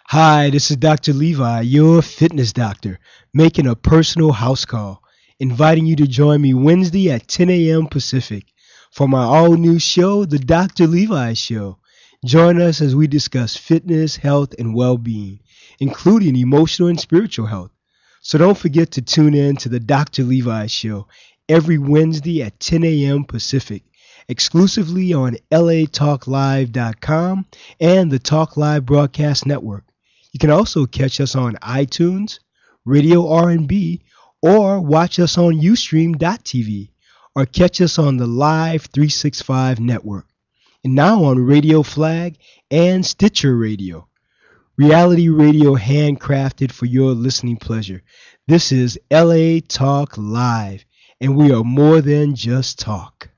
Hi, this is Dr. Levi, your fitness doctor, making a personal house call, inviting you to join me Wednesday at 10 a.m. Pacific for my all-new show, The Dr. Levi Show. Join us as we discuss fitness, health, and well-being, including emotional and spiritual health. So don't forget to tune in to The Dr. Levi Show every Wednesday at 10 a.m. Pacific, exclusively on latalklive.com and the Talk Live Broadcast Network. You can also catch us on iTunes, Radio R&B, or watch us on Ustream.tv, or catch us on the Live 365 network, and now on Radio Flag and Stitcher Radio. Reality radio handcrafted for your listening pleasure. This is LA Talk Live, and we are more than just talk.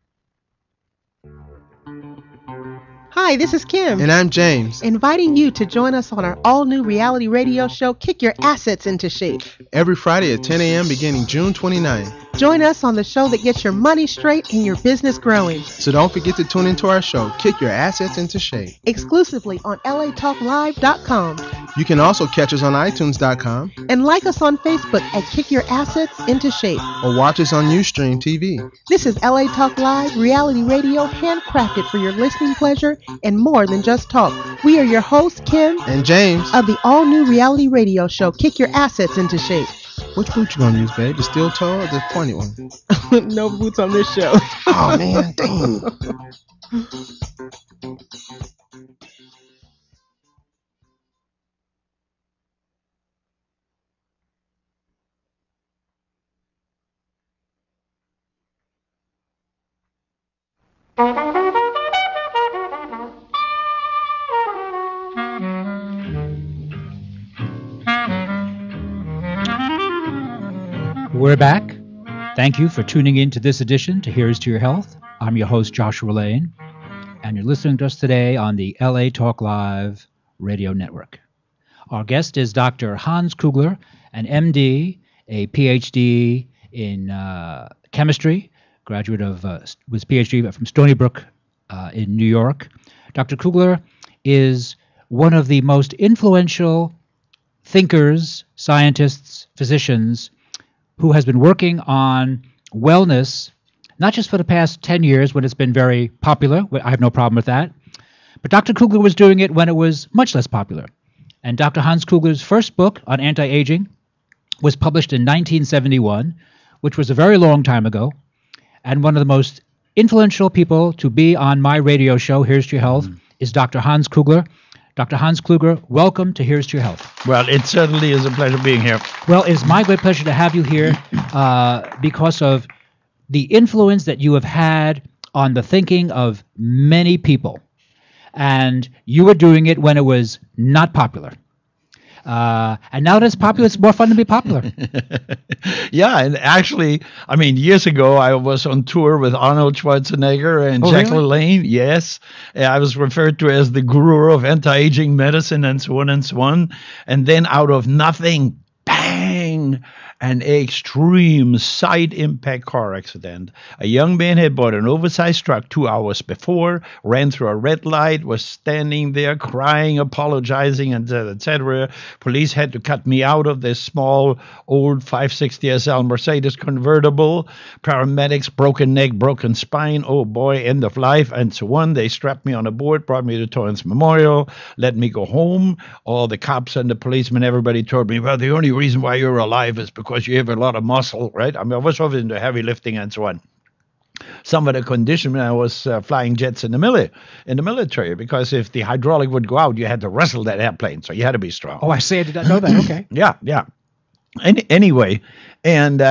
Hi, this is Kim. And I'm James. Inviting you to join us on our all-new reality radio show, Kick Your Assets into Shape. Every Friday at 10 a.m. beginning June 29. Join us on the show that gets your money straight and your business growing. So don't forget to tune into our show, Kick Your Assets into Shape. Exclusively on latalklive.com. You can also catch us on iTunes.com. And like us on Facebook at Kick Your Assets into Shape. Or watch us on Ustream TV. This is LA Talk Live, reality radio handcrafted for your listening pleasure and more than just talk. We are your hosts, Kim and James, of the all-new reality radio show, Kick Your Assets into Shape. Which boot you gonna use, babe? The steel toe or the pointed one? No boots on this show. Oh, man, dang. We're back. Thank you for tuning in to this edition to Here's to Your Health. I'm your host, Joshua Lane, and you're listening to us today on the LA Talk Live radio network. Our guest is Dr. Hans Kugler, an MD, a PhD in chemistry, graduate of with PhD from Stony Brook in New York. Dr. Kugler is one of the most influential thinkers, scientists, physicians who has been working on wellness, not just for the past 10 years when it's been very popular. I have no problem with that. But Dr. Kugler was doing it when it was much less popular. And Dr. Hans Kugler's first book on anti-aging was published in 1971, which was a very long time ago. And one of the most influential people to be on my radio show, Here's to Your Health, is Dr. Hans Kugler. Dr. Hans Kugler, welcome to Here's to Your Health. Well, it certainly is a pleasure being here. Well, it's my great pleasure to have you here because of the influence that you have had on the thinking of many people. And you were doing it when it was not popular. And now that it's popular, it's more fun to be popular. Yeah, and actually, I mean, years ago, I was on tour with Arnold Schwarzenegger and Jack LaLanne. Yes, I was referred to as the guru of anti-aging medicine and so on and so on. And then out of nothing, bang, an extreme side impact car accident. A young man had bought an oversized truck 2 hours before, ran through a red light, was standing there crying, apologizing, and etc. Police had to cut me out of this small old 560 SL Mercedes convertible. Paramedics, broken neck, broken spine, oh boy, end of life, and so on. They strapped me on a board, brought me to Torrance Memorial, let me go home. All the cops and the policemen, everybody told me, well, the only reason why you're alive is because you have a lot of muscle, right? I mean, I was always into heavy lifting and so on. Some of the condition when I was flying jets in the military, because if the hydraulic would go out, you had to wrestle that airplane, so you had to be strong. Oh, I see. I did not know that. Okay. Yeah. Anyway, and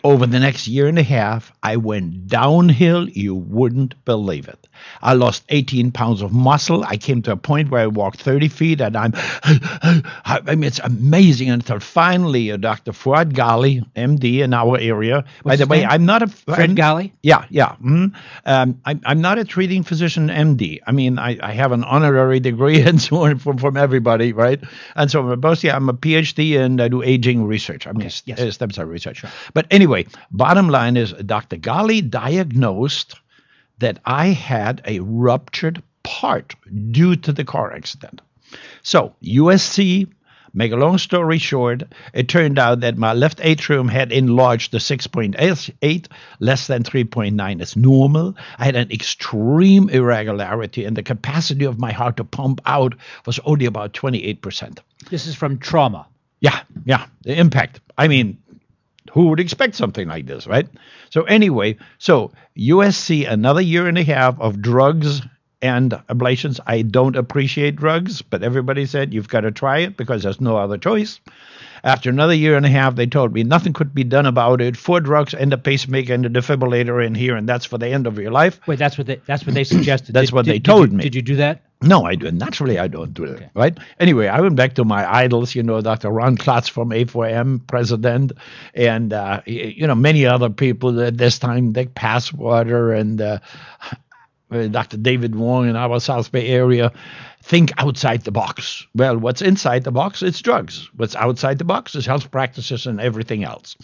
Over the next year and a half, I went downhill. You wouldn't believe it. I lost 18 pounds of muscle. I came to a point where I walked 30 feet, and I mean, it's amazing until finally Dr. Fred Ghali, MD in our area. By the way, I'm not a... Fred Ghali? Yeah. I'm not a treating physician MD. I mean, I have an honorary degree and so on from everybody, right? And so mostly I'm a PhD and I do aging research. I mean, stem cell research. Sure. But anyway, bottom line is Dr. Ghali diagnosed that I had a ruptured part due to the car accident. So USC, make a long story short, it turned out that my left atrium had enlarged to 6.8, less than 3.9 is normal. I had an extreme irregularity, and the capacity of my heart to pump out was only about 28%. This is from trauma. Yeah, the impact. I mean, who would expect something like this, right? So anyway, USC, another year and a half of drugs and ablations. I don't appreciate drugs, but everybody said you've got to try it because there's no other choice. After another year and a half, they told me nothing could be done about it. 4 drugs and a pacemaker and a defibrillator in here, and that's for the end of your life. Wait, that's what they suggested. That's what they told me. Did you do that? No, I do. Naturally, I don't do that, right? Anyway, I went back to my idols, Dr. Ron Klotz from A4M, president, and, many other people at this time, Dick Passwater and Dr. David Wong in our South Bay area. Think outside the box. Well, what's inside the box? It's drugs. What's outside the box is health practices and everything else.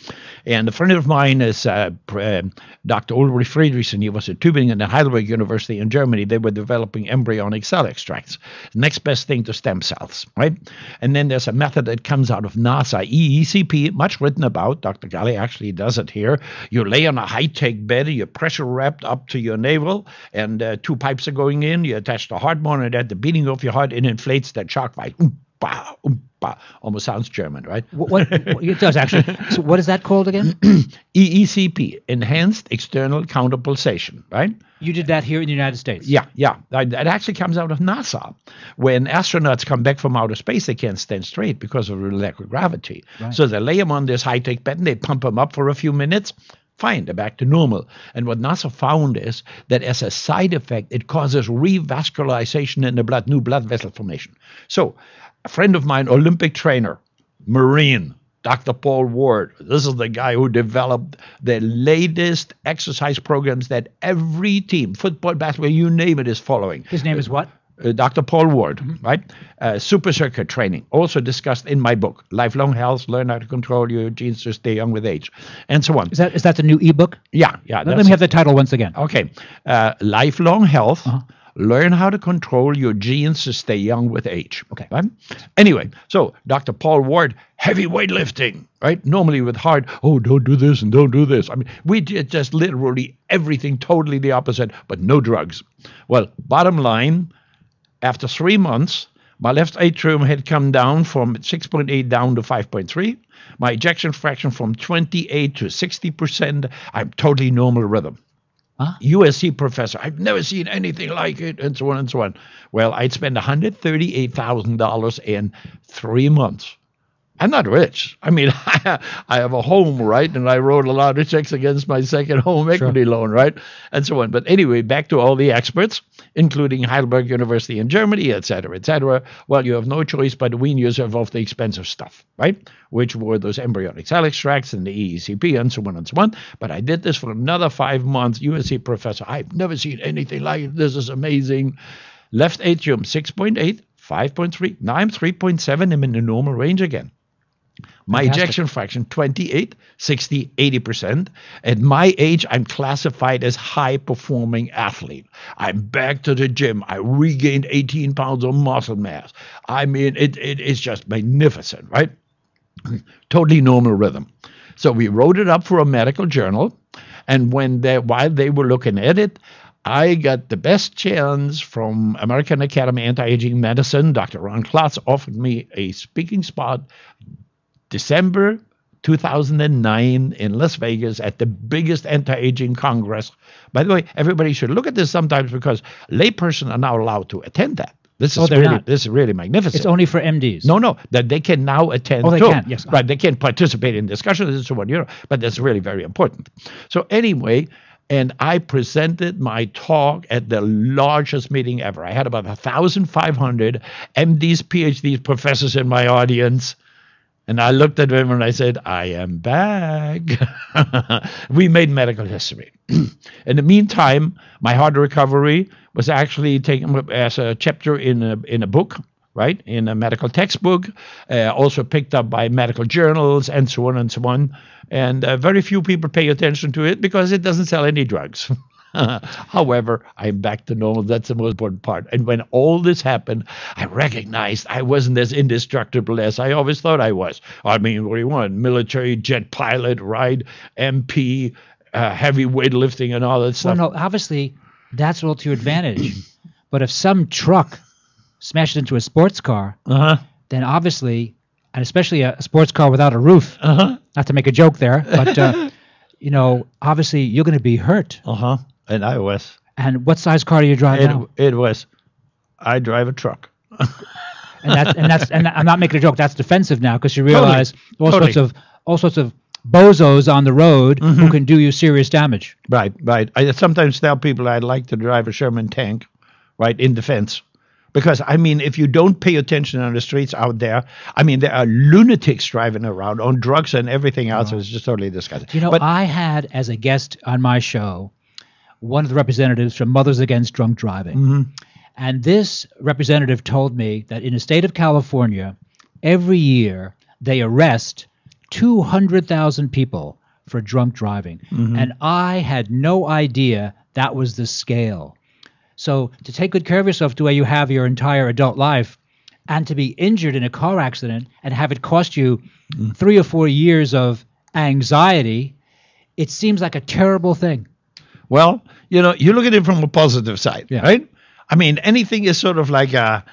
And a friend of mine is Dr. Ulrich Friedrichsen. He was at Tübingen and Heidelberg University in Germany. They were developing embryonic cell extracts. Next best thing to stem cells, right? And then there's a method that comes out of NASA, EECP, much written about. Dr. Ghali actually does it here. You lay on a high-tech bed, you're pressure wrapped up to your navel, and 2 pipes are going in. You attach the heart monitor at the beating of your heart, it inflates that shock valve. Almost sounds German, right? What it does actually. So what is that called again? EECP, Enhanced External Counterpulsation, right? You did that here in the United States? Yeah. That actually comes out of NASA. When astronauts come back from outer space, they can't stand straight because of the lack of gravity. Right. So they lay them on this high-tech bed and they pump them up for a few minutes. Fine, they're back to normal. And what NASA found is that as a side effect, it causes revascularization in the blood, new blood vessel formation. So a friend of mine, Olympic trainer, Marine, Dr. Paul Ward, this is the guy who developed the latest exercise programs that every team, football, basketball, you name it, is following. His name is what? Dr. Paul Ward, right? Super circuit training, also discussed in my book, Lifelong Health, Learn How to Control Your Genes to Stay Young with Age, and so on. Is that the new ebook? Yeah. Let me have the title once again. Okay. Lifelong Health, Learn How to Control Your Genes to Stay Young with Age. Okay. Right? Anyway, so Dr. Paul Ward, heavy weightlifting, right? Normally with hard, don't do this and don't do this. I mean, we did just literally everything totally the opposite, but no drugs. Well, bottom line, after 3 months, my left atrium had come down from 6.8 down to 5.3. My ejection fraction from 28 to 60%. I'm totally normal rhythm. USC professor, I've never seen anything like it, and so on and so on. Well, I'd spend $138,000 in 3 months. I'm not rich. I mean, I have a home, right? And I wrote a lot of checks against my second home equity loan, right? And so on. But anyway, back to all the experts, including Heidelberg University in Germany, et cetera, et cetera. Well, you have no choice but to wean yourself off the expensive stuff, right? Which were those embryonic cell extracts and the EECP and so on and so on. But I did this for another 5 months. USC professor, I've never seen anything like it. This is amazing. Left atrium, 6.8, 5.3. Now I'm 3.7. I'm in the normal range again. My ejection fraction, 28, 60, 80%. At my age, I'm classified as high-performing athlete. I'm back to the gym. I regained 18 pounds of muscle mass. I mean, it's just magnificent, right? Totally normal rhythm. So we wrote it up for a medical journal, and while they were looking at it, I got the best chance from American Academy of Anti-Aging Medicine. Dr. Ron Klotz offered me a speaking spot December 2009 in Las Vegas at the biggest anti-aging congress. By the way, everybody should look at this sometimes because layperson are now allowed to attend that. This Oh, is they're really not. this is really magnificent. It's only for MDs. No, that they can now attend. Oh, they too. can, yes. Right, they can participate in discussions and so on. But that's really very important. So anyway, and I presented my talk at the largest meeting ever. I had about 1,500 MDs, PhDs, professors in my audience. And I looked at them and I said, I am back. We made medical history. In the meantime, my heart recovery was actually taken up as a chapter in a book, right, in a medical textbook, also picked up by medical journals and so on and so on. And very few people pay attention to it because it doesn't sell any drugs. However, I'm back to normal. That's the most important part. And when all this happened, I recognized I wasn't as indestructible as I always thought I was. I mean, what do you want? Military jet pilot, right? MP, heavy weightlifting and all that stuff. Well, no, obviously, that's all to your advantage. But if some truck smashes into a sports car, then obviously, and especially a sports car without a roof, not to make a joke there, but, obviously you're going to be hurt. And I was. And what size car do you drive now? It was. I drive a truck. and I'm not making a joke. That's defensive now because you realize Totally. all sorts of bozos on the road who can do you serious damage. Right. I sometimes tell people I'd like to drive a Sherman tank, right, in defense. Because, I mean, if you don't pay attention on the streets out there, I mean, there are lunatics driving around on drugs and everything else. It's just totally disgusting. But I had as a guest on my show one of the representatives from Mothers Against Drunk Driving. And this representative told me that in the state of California, every year they arrest 200,000 people for drunk driving. And I had no idea that was the scale. So to take good care of yourself the way you have your entire adult life and to be injured in a car accident and have it cost you 3 or 4 years of anxiety, it seems like a terrible thing. Well, you look at it from a positive side, right? I mean, anything is sort of like a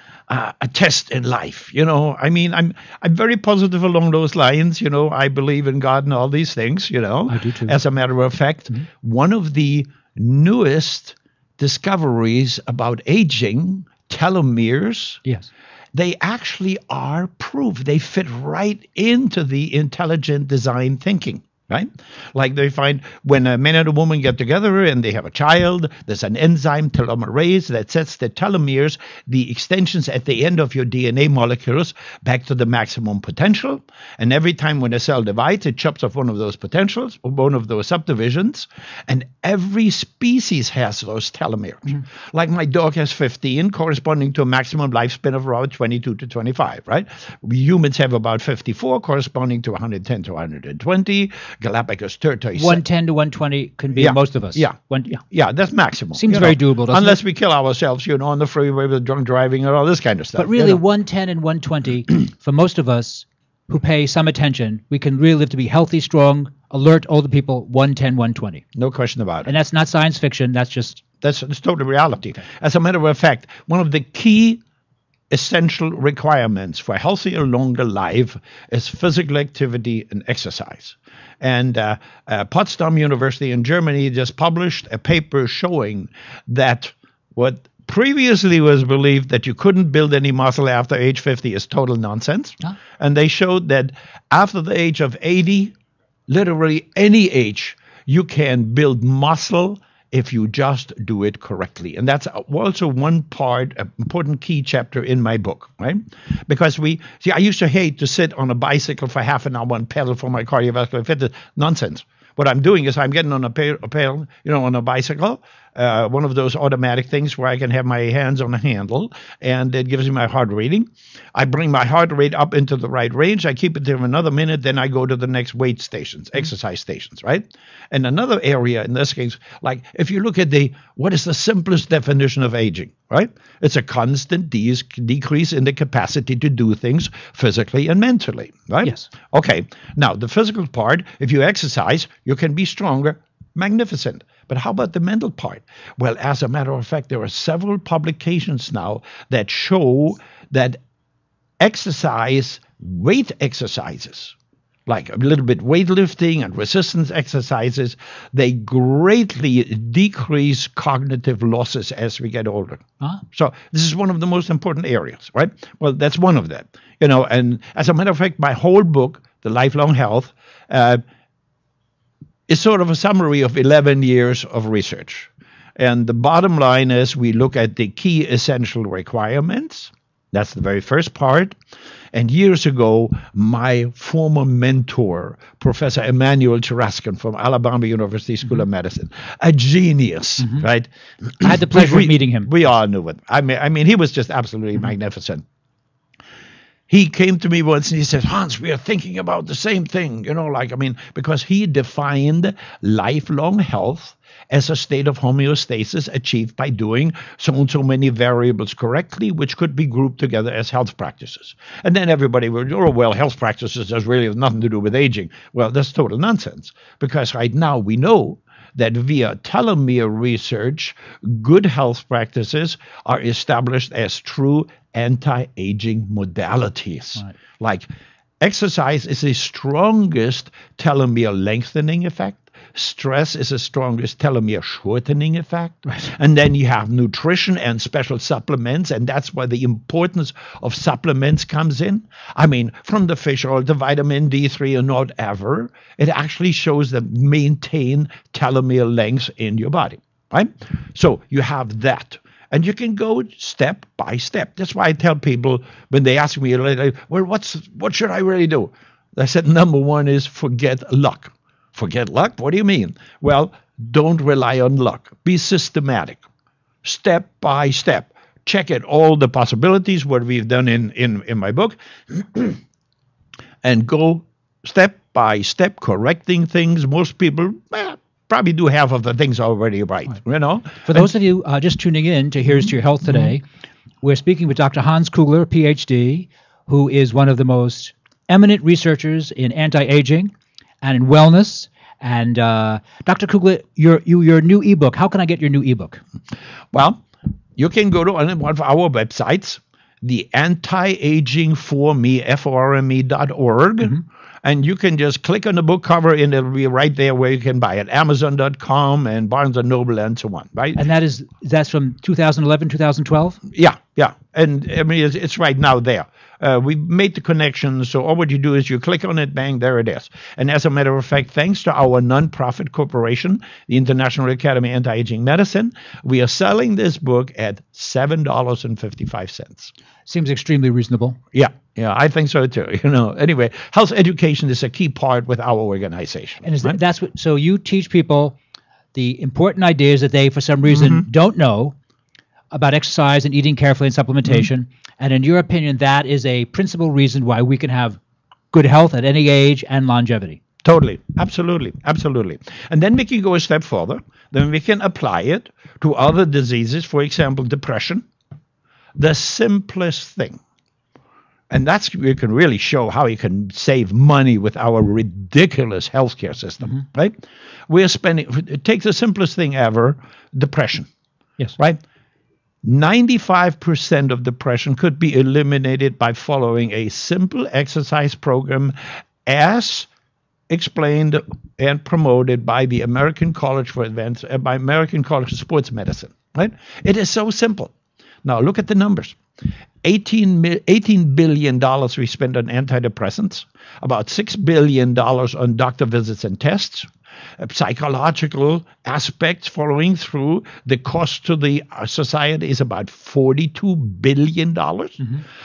test in life, I mean, I'm very positive along those lines, I believe in God and all these things, I do too. As a matter of fact, one of the newest discoveries about aging, telomeres, they actually are proof. They fit right into the intelligent design thinking. Right? Like they find when a man and a woman get together and they have a child, there's an enzyme, telomerase, that sets the telomeres, the extensions at the end of your DNA molecules, back to the maximum potential. And every time when a cell divides, it chops off one of those potentials, or one of those subdivisions. And every species has those telomeres. Like my dog has 15, corresponding to a maximum lifespan of around 22 to 25, right? We humans have about 54, corresponding to 110 to 120. Galapagos tortoise. 110 to 120 can be most of us. Yeah, that's maximum. Seems very doable, doesn't Unless it? we kill ourselves, on the freeway with drunk driving and all this kind of stuff. But really, 110 and 120, for most of us who pay some attention, we can really live to be healthy, strong, alert, older people, 110, 120. No question about it. And that's not science fiction. That's just... That's total reality. As a matter of fact, one of the key essential requirements for a healthier, longer life is physical activity and exercise. And Potsdam University in Germany just published a paper showing that what previously was believed that you couldn't build any muscle after age 50 is total nonsense. And they showed that after the age of 80, literally any age, you can build muscle if you just do it correctly. And that's also one part, an important key chapter in my book, right? Because I used to hate to sit on a bicycle for half an hour and pedal for my cardiovascular fitness. Nonsense. What I'm doing is I'm getting on a pedal, on a bicycle, one of those automatic things where I can have my hands on a handle, and it gives me my heart reading. I bring my heart rate up into the right range. I keep it there for another minute. Then I go to the next weight stations, exercise stations, right? And another area in this case, like if you look at what is the simplest definition of aging, right? It's a constant decrease in the capacity to do things physically and mentally, right? Yes. Okay. Now, the physical part, if you exercise, you can be stronger. Magnificent. But how about the mental part? Well, as a matter of fact, there are several publications now that show that weight exercises, like a little bit weightlifting and resistance exercises, they greatly decrease cognitive losses as we get older. So this is one of the most important areas, right? Well, that's one of them. And as a matter of fact, my whole book, The Lifelong Health, is sort of a summary of 11 years of research. And the bottom line is we look at the key essential requirements. That's the very first part. And years ago, my former mentor, Professor Emmanuel Tarascan from Alabama University School of Medicine, a genius, right? I had the pleasure of meeting him. We all knew it. I mean, he was just absolutely magnificent. He came to me once and he said, Hans, we are thinking about the same thing, because he defined lifelong health as a state of homeostasis achieved by doing so and so many variables correctly, which could be grouped together as health practices. And then everybody would, health practices has really nothing to do with aging. Well, that's total nonsense, because right now we know that via telomere research, good health practices are established as true anti-aging modalities. Right. Like exercise is the strongest telomere lengthening effect. Stress is the strongest telomere shortening effect. Right. And then you have nutrition and special supplements, and that's where the importance of supplements comes in. I mean, from the fish oil to vitamin D3 and whatever, it actually shows that maintain telomere length in your body, right? So you have that. And you can go step by step. That's why I tell people when they ask me, well, what should I really do? I said, number one is forget luck. Forget luck? What do you mean? Well, don't rely on luck. Be systematic. Step by step. Check at all the possibilities, what we've done in my book, and go step by step, correcting things. Most people probably do half of the things already right. For those of you just tuning in to Here's to Your Health today, we're speaking with Dr. Hans Kugler, PhD, who is one of the most eminent researchers in anti-aging and in wellness. And Dr. Kugler, your new ebook, how can I get your new ebook? Well, you can go to one of our websites, the antiagingforme, forme.org, and you can just click on the book cover and it'll be right there where you can buy it, Amazon.com and Barnes & Noble and so on, right? And that's from 2011, 2012? Yeah. And I mean, it's right now there. We made the connection, so all what you do is you click on it, bang, there it is. And as a matter of fact, thanks to our nonprofit corporation, the International Academy of Anti-Aging Medicine, we are selling this book at $7.55. Seems extremely reasonable. Yeah, I think so too. Anyway, health education is a key part with our organization. And so you teach people the important ideas that they, for some reason, don't know about exercise and eating carefully and supplementation. And in your opinion, that is a principal reason why we can have good health at any age and longevity. Totally. Absolutely. And then we can go a step further. Then we can apply it to other diseases, for example, depression. The simplest thing. And we can really show how you can save money with our ridiculous healthcare system, right? Take the simplest thing ever, depression. Yes. Right? 95% of depression could be eliminated by following a simple exercise program as explained and promoted by the American College by American College of Sports Medicine, right? It is so simple. Now look at the numbers. $18 billion we spend on antidepressants, about $6 billion on doctor visits and tests, psychological aspects following through. The cost to the society is about $42 billion.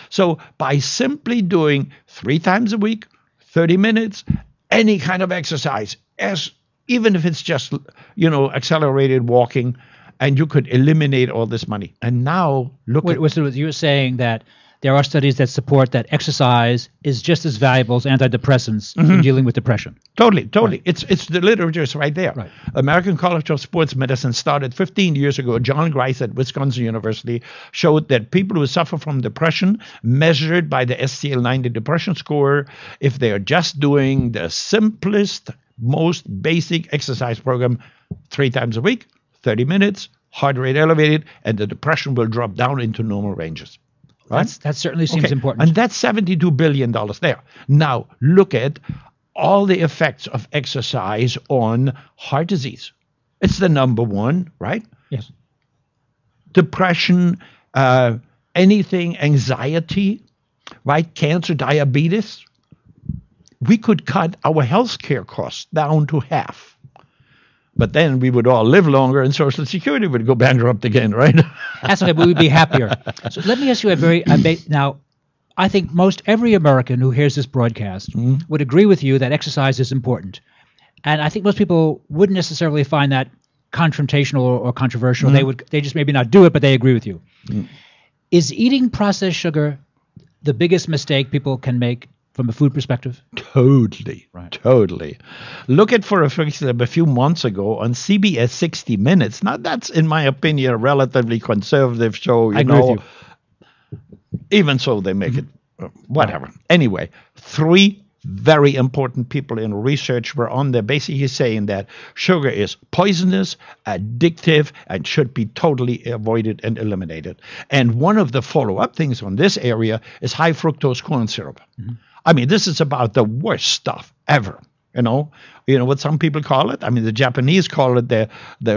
So by simply doing 3 times a week, 30 minutes, any kind of exercise, even if it's just, accelerated walking, and you could eliminate all this money. And now so you're saying that there are studies that support that exercise is just as valuable as antidepressants in dealing with depression. Totally. Right. It's the literature is right there. Right. American College of Sports Medicine started 15 years ago. John Grice at Wisconsin University showed that people who suffer from depression, measured by the SCL-90 depression score, if they are just doing the simplest, most basic exercise program 3 times a week, 30 minutes, heart rate elevated, and the depression will drop down into normal ranges. Right? That certainly seems important. And that's $72 billion there. Now, look at all the effects of exercise on heart disease. It's the number one, right? Yes. Depression, anything, anxiety, right? Cancer, diabetes. We could cut our healthcare costs down to half. But then we would all live longer and Social Security would go bankrupt again, right? That's okay, we would be happier. So let me ask you now, I think most every American who hears this broadcast would agree with you that exercise is important. And I think most people wouldn't necessarily find that confrontational or controversial. They just maybe not do it, but they agree with you. Is eating processed sugar the biggest mistake people can make from a food perspective? Totally. Right. Totally. Look at, for example, a few months ago on CBS 60 Minutes. Now, that's, in my opinion, a relatively conservative show. I agree with you. Even so, they make it whatever. Anyway, 3 very important people in research were on there basically saying that sugar is poisonous, addictive, and should be totally avoided and eliminated. And one of the follow-up things on this area is high fructose corn syrup. I mean, this is about the worst stuff ever. You know what some people call it? I mean, the Japanese call it the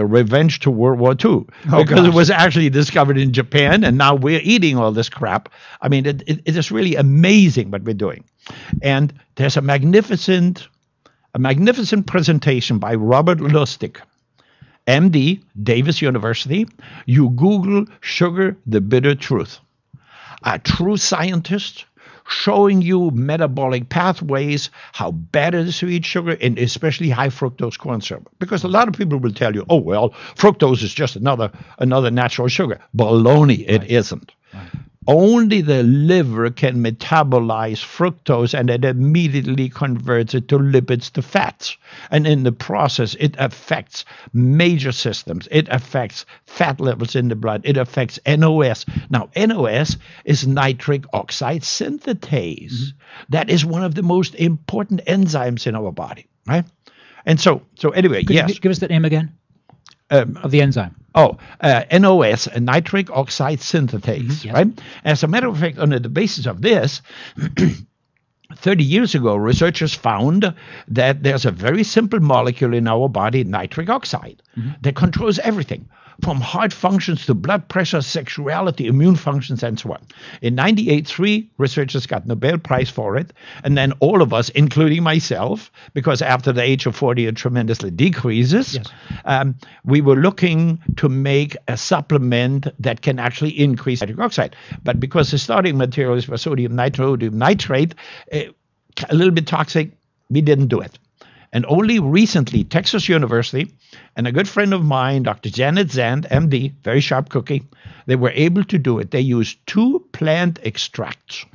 revenge to World War II because it was actually discovered in Japan, and now we're eating all this crap. I mean, it is really amazing what we're doing. And there's a magnificent presentation by Robert Lustig, MD, Davis University. You Google sugar, the bitter truth. A true scientist showing you metabolic pathways, how bad it is to eat sugar, and especially high fructose corn syrup. Because a lot of people will tell you, oh, well, fructose is just another natural sugar. Baloney, it isn't. Right. Only the liver can metabolize fructose, and it immediately converts it to lipids, to fats. And in the process, it affects major systems. It affects fat levels in the blood. It affects NOS. Now, NOS is nitric oxide synthetase. That is one of the most important enzymes in our body, right? And so anyway, Could yes. you give us the name again of the enzyme? NOS, nitric oxide synthetase, yes. right? As a matter of fact, on the basis of this, 30 years ago, researchers found that there's a very simple molecule in our body, nitric oxide, that controls everything, from heart functions to blood pressure, sexuality, immune functions, and so on. In 98, 3 researchers got Nobel Prize for it, and then all of us, including myself, because after the age of 40 it tremendously decreases, we were looking to make a supplement that can actually increase nitric oxide. But because the starting materials were sodium nitrate, a little bit toxic, we didn't do it. And only recently, Texas University and a good friend of mine, Dr. Janet Zand, MD, very sharp cookie, they were able to do it. They used 2 plant extracts.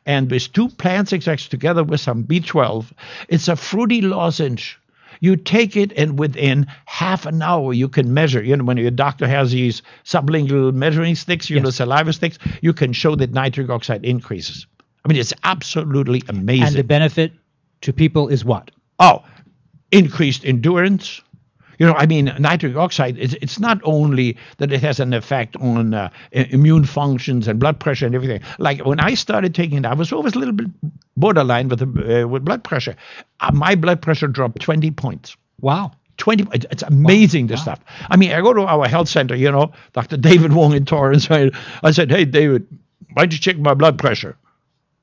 And with 2 plant extracts together with some B12, it's a fruity lozenge. You take it, and within half an hour, you can measure. When your doctor has these sublingual measuring sticks, saliva sticks, you can show that nitric oxide increases. I mean, it's absolutely amazing. And the benefit to people is what? Increased endurance. Nitric oxide, it's not only that it has an effect on immune functions and blood pressure and everything. Like when I started taking it, I was always a little bit borderline with blood pressure. My blood pressure dropped 20 points. Wow. 20. It's amazing, this stuff. I mean, I go to our health center, Dr. David Wong in Torrance. I said, hey, David, why don't you check my blood pressure?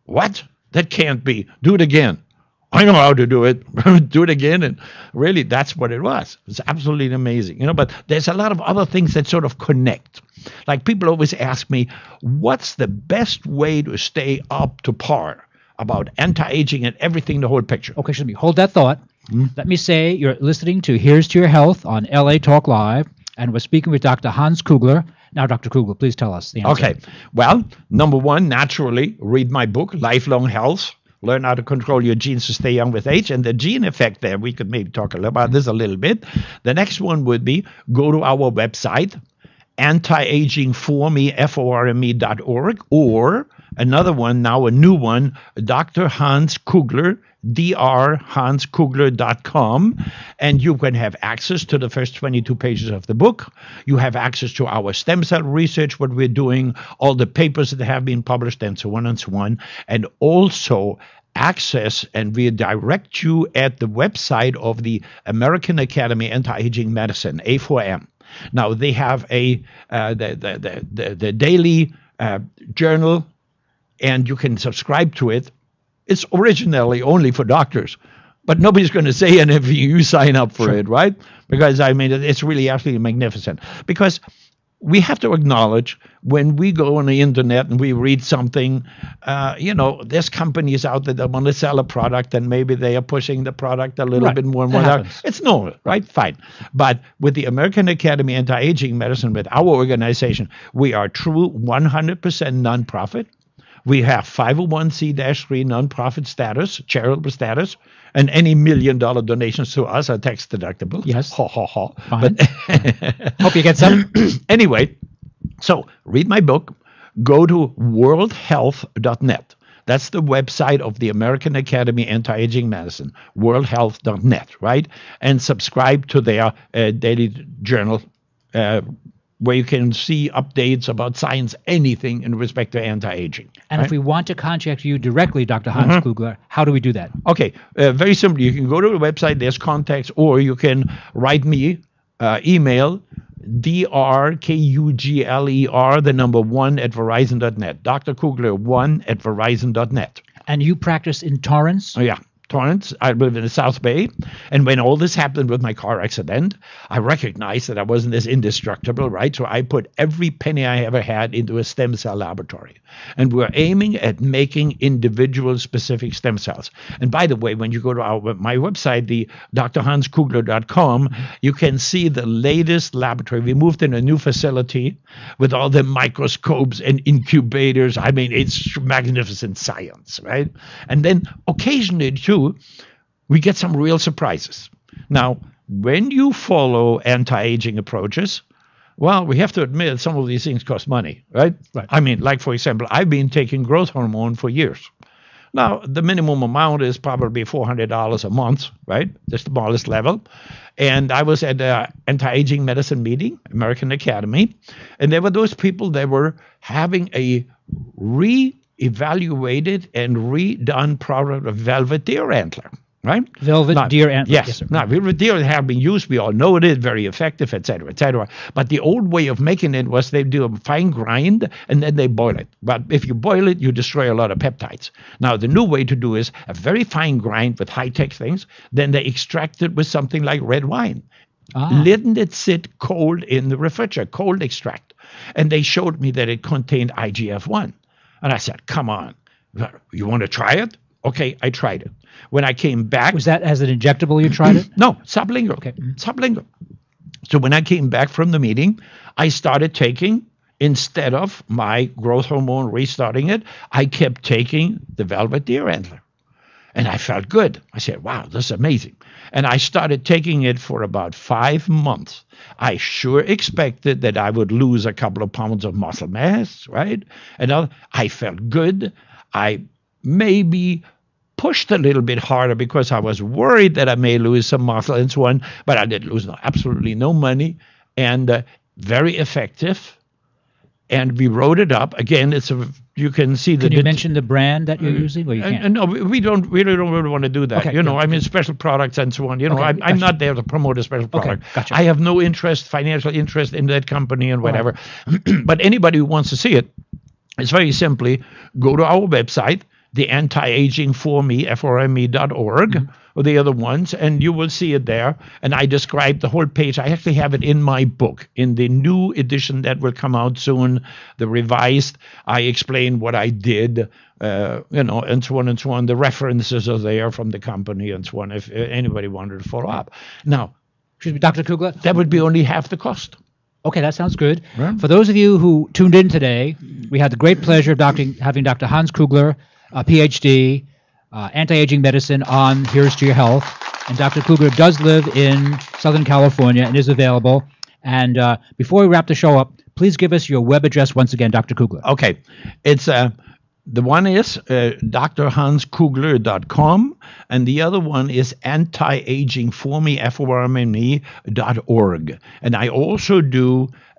What? That can't be. Do it again. I know how to do it. Do it again. And really, that's what it was. It's absolutely amazing. But there's a lot of other things that sort of connect. Like people always ask me, what's the best way to stay up to par about anti-aging and everything, the whole picture? Okay, Shami, hold that thought. Let me say you're listening to Here's to Your Health on LA Talk Live, and we're speaking with Dr. Hans Kugler. Now, Dr. Kugler, please tell us the answer. Okay. Well, number 1, naturally, read my book, Lifelong Health. Learn how to control your genes to stay young with age, and the gene effect there. We could maybe talk about this a little bit. The next one would be go to our website, antiagingforme.org, or another one, now a new one, Dr. Hans Kugler, drhanskugler.com, and you can have access to the first 22 pages of the book. You have access to our stem cell research, what we're doing, all the papers that have been published, and so on and so on, and also access, and we direct you at the website of the American Academy Anti-Aging Medicine, A4M. Now, they have the daily journal, and you can subscribe to it. It's originally only for doctors, but nobody's going to say anything. You sign up for it, right? Because, I mean, it's really absolutely magnificent. Because we have to acknowledge when we go on the internet and we read something, there's companies out there that want to sell a product, and maybe they are pushing the product a little bit more and more. It's normal, right? Fine. But with the American Academy Anti-Aging Medicine, with our organization, we are true 100% nonprofit. We have 501c-3 nonprofit status, charitable status, and any $1 million donations to us are tax deductible. Yes. Ha, ha, ha. Fine. But hope you get some. Anyway, so read my book. Go to worldhealth.net. That's the website of the American Academy Anti-Aging Medicine, worldhealth.net, right? And subscribe to their daily journal, where you can see updates about science, anything in respect to anti-aging. And if we want to contact you directly, Dr. Hans Kugler, how do we do that? Okay, very simply. You can go to the website, there's contacts, or you can write me, email, drkugler1 Dr. Kugler 1 at verizon.net. And you practice in Torrance? Oh, yeah. Torrance. I live in the South Bay. And when all this happened with my car accident, I recognized that I wasn't as indestructible, right? So I put every penny I ever had into a stem cell laboratory. And we're aiming at making individual specific stem cells. And by the way, when you go to my website, the drhanskugler.com, you can see the latest laboratory. We moved in a new facility with all the microscopes and incubators. I mean, it's magnificent science, right? And then occasionally, too, we get some real surprises. Now, when you follow anti-aging approaches, well, we have to admit some of these things cost money, right? I mean, like, for example, I've been taking growth hormone for years. Now, the minimum amount is probably $400 a month, right? The smallest level. And I was at an anti-aging medicine meeting, American Academy, and there were those people that were having a evaluated and redone product of velvet deer antler, right? Velvet deer antler. Yes. Sir. Now, velvet deer have been used. We all know it is very effective, et cetera, et cetera. But the old way of making it was they do a fine grind and then they boil it. But if you boil it, you destroy a lot of peptides. Now, the new way to do is a very fine grind with high-tech things. Then they extract it with something like red wine. Letting it sit cold in the refrigerator, cold extract. And they showed me that it contained IGF-1. And I said, come on, you want to try it? Okay, I tried it. When I came back... Was that as an injectable you tried it? No, sublingual. Okay. Sublingual. So when I came back from the meeting, I started taking, instead of my growth hormone restarting it, I kept taking the velvet deer antler. And I felt good. I said, wow, this is amazing. And I started taking it for about 5 months. I sure expected that I would lose a couple of pounds of muscle mass, right? And I felt good. I maybe pushed a little bit harder because I was worried that I may lose some muscle and so on, but I did lose absolutely no money, and very effective. And we wrote it up. Again, you can see the... Can you mention the brand that you're using? Or you can't? No, we don't really want to do that. Okay, I mean, special products and so on. I'm not there to promote a special product. Okay, gotcha. I have no financial interest in that company and whatever. Right. But anybody who wants to see it, it's very simply go to our website, the anti-aging for me, FRME.org, or the other ones, and you will see it there. And I describe the whole page. I actually have it in my book, in the new edition that will come out soon, the revised. I explain what I did, and so on and so on. The references are there from the company and so on, if anybody wanted to follow up. Now, excuse me, Dr. Kugler? That would be only half the cost. Okay, that sounds good. Right. For those of you who tuned in today, we had the great pleasure of having Dr. Hans Kugler, a PhD, anti-aging medicine on Here's to Your Health. And Dr. Kugler does live in Southern California and is available. And before we wrap the show up, please give us your web address once again, Dr. Kugler. Okay. It's the one is drhanskugler.com, and the other one is antiagingforme.org. And I also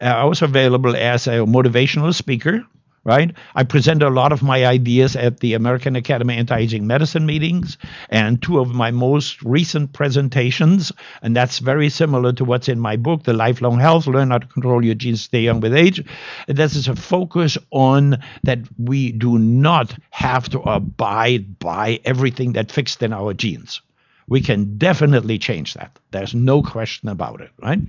I was available as a motivational speaker, right? I present a lot of my ideas at the American Academy of Anti-Aging Medicine meetings, and two of my most recent presentations, and that's very similar to what's in my book, The Lifelong Health, Learn How to Control Your Genes, Stay Young with Age. And this is a focus on that we do not have to abide by everything that's fixed in our genes. We can definitely change that. There's no question about it, right?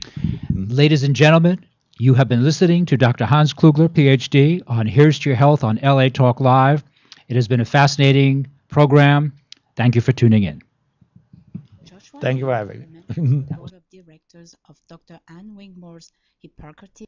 Ladies and gentlemen, you have been listening to Dr. Hans Kugler, PhD, on Here's to Your Health on LA Talk Live. It has been a fascinating program. Thank you for tuning in. Thank you for having me. Board of Directors of Dr. Ann Wigmore's Hippocrates.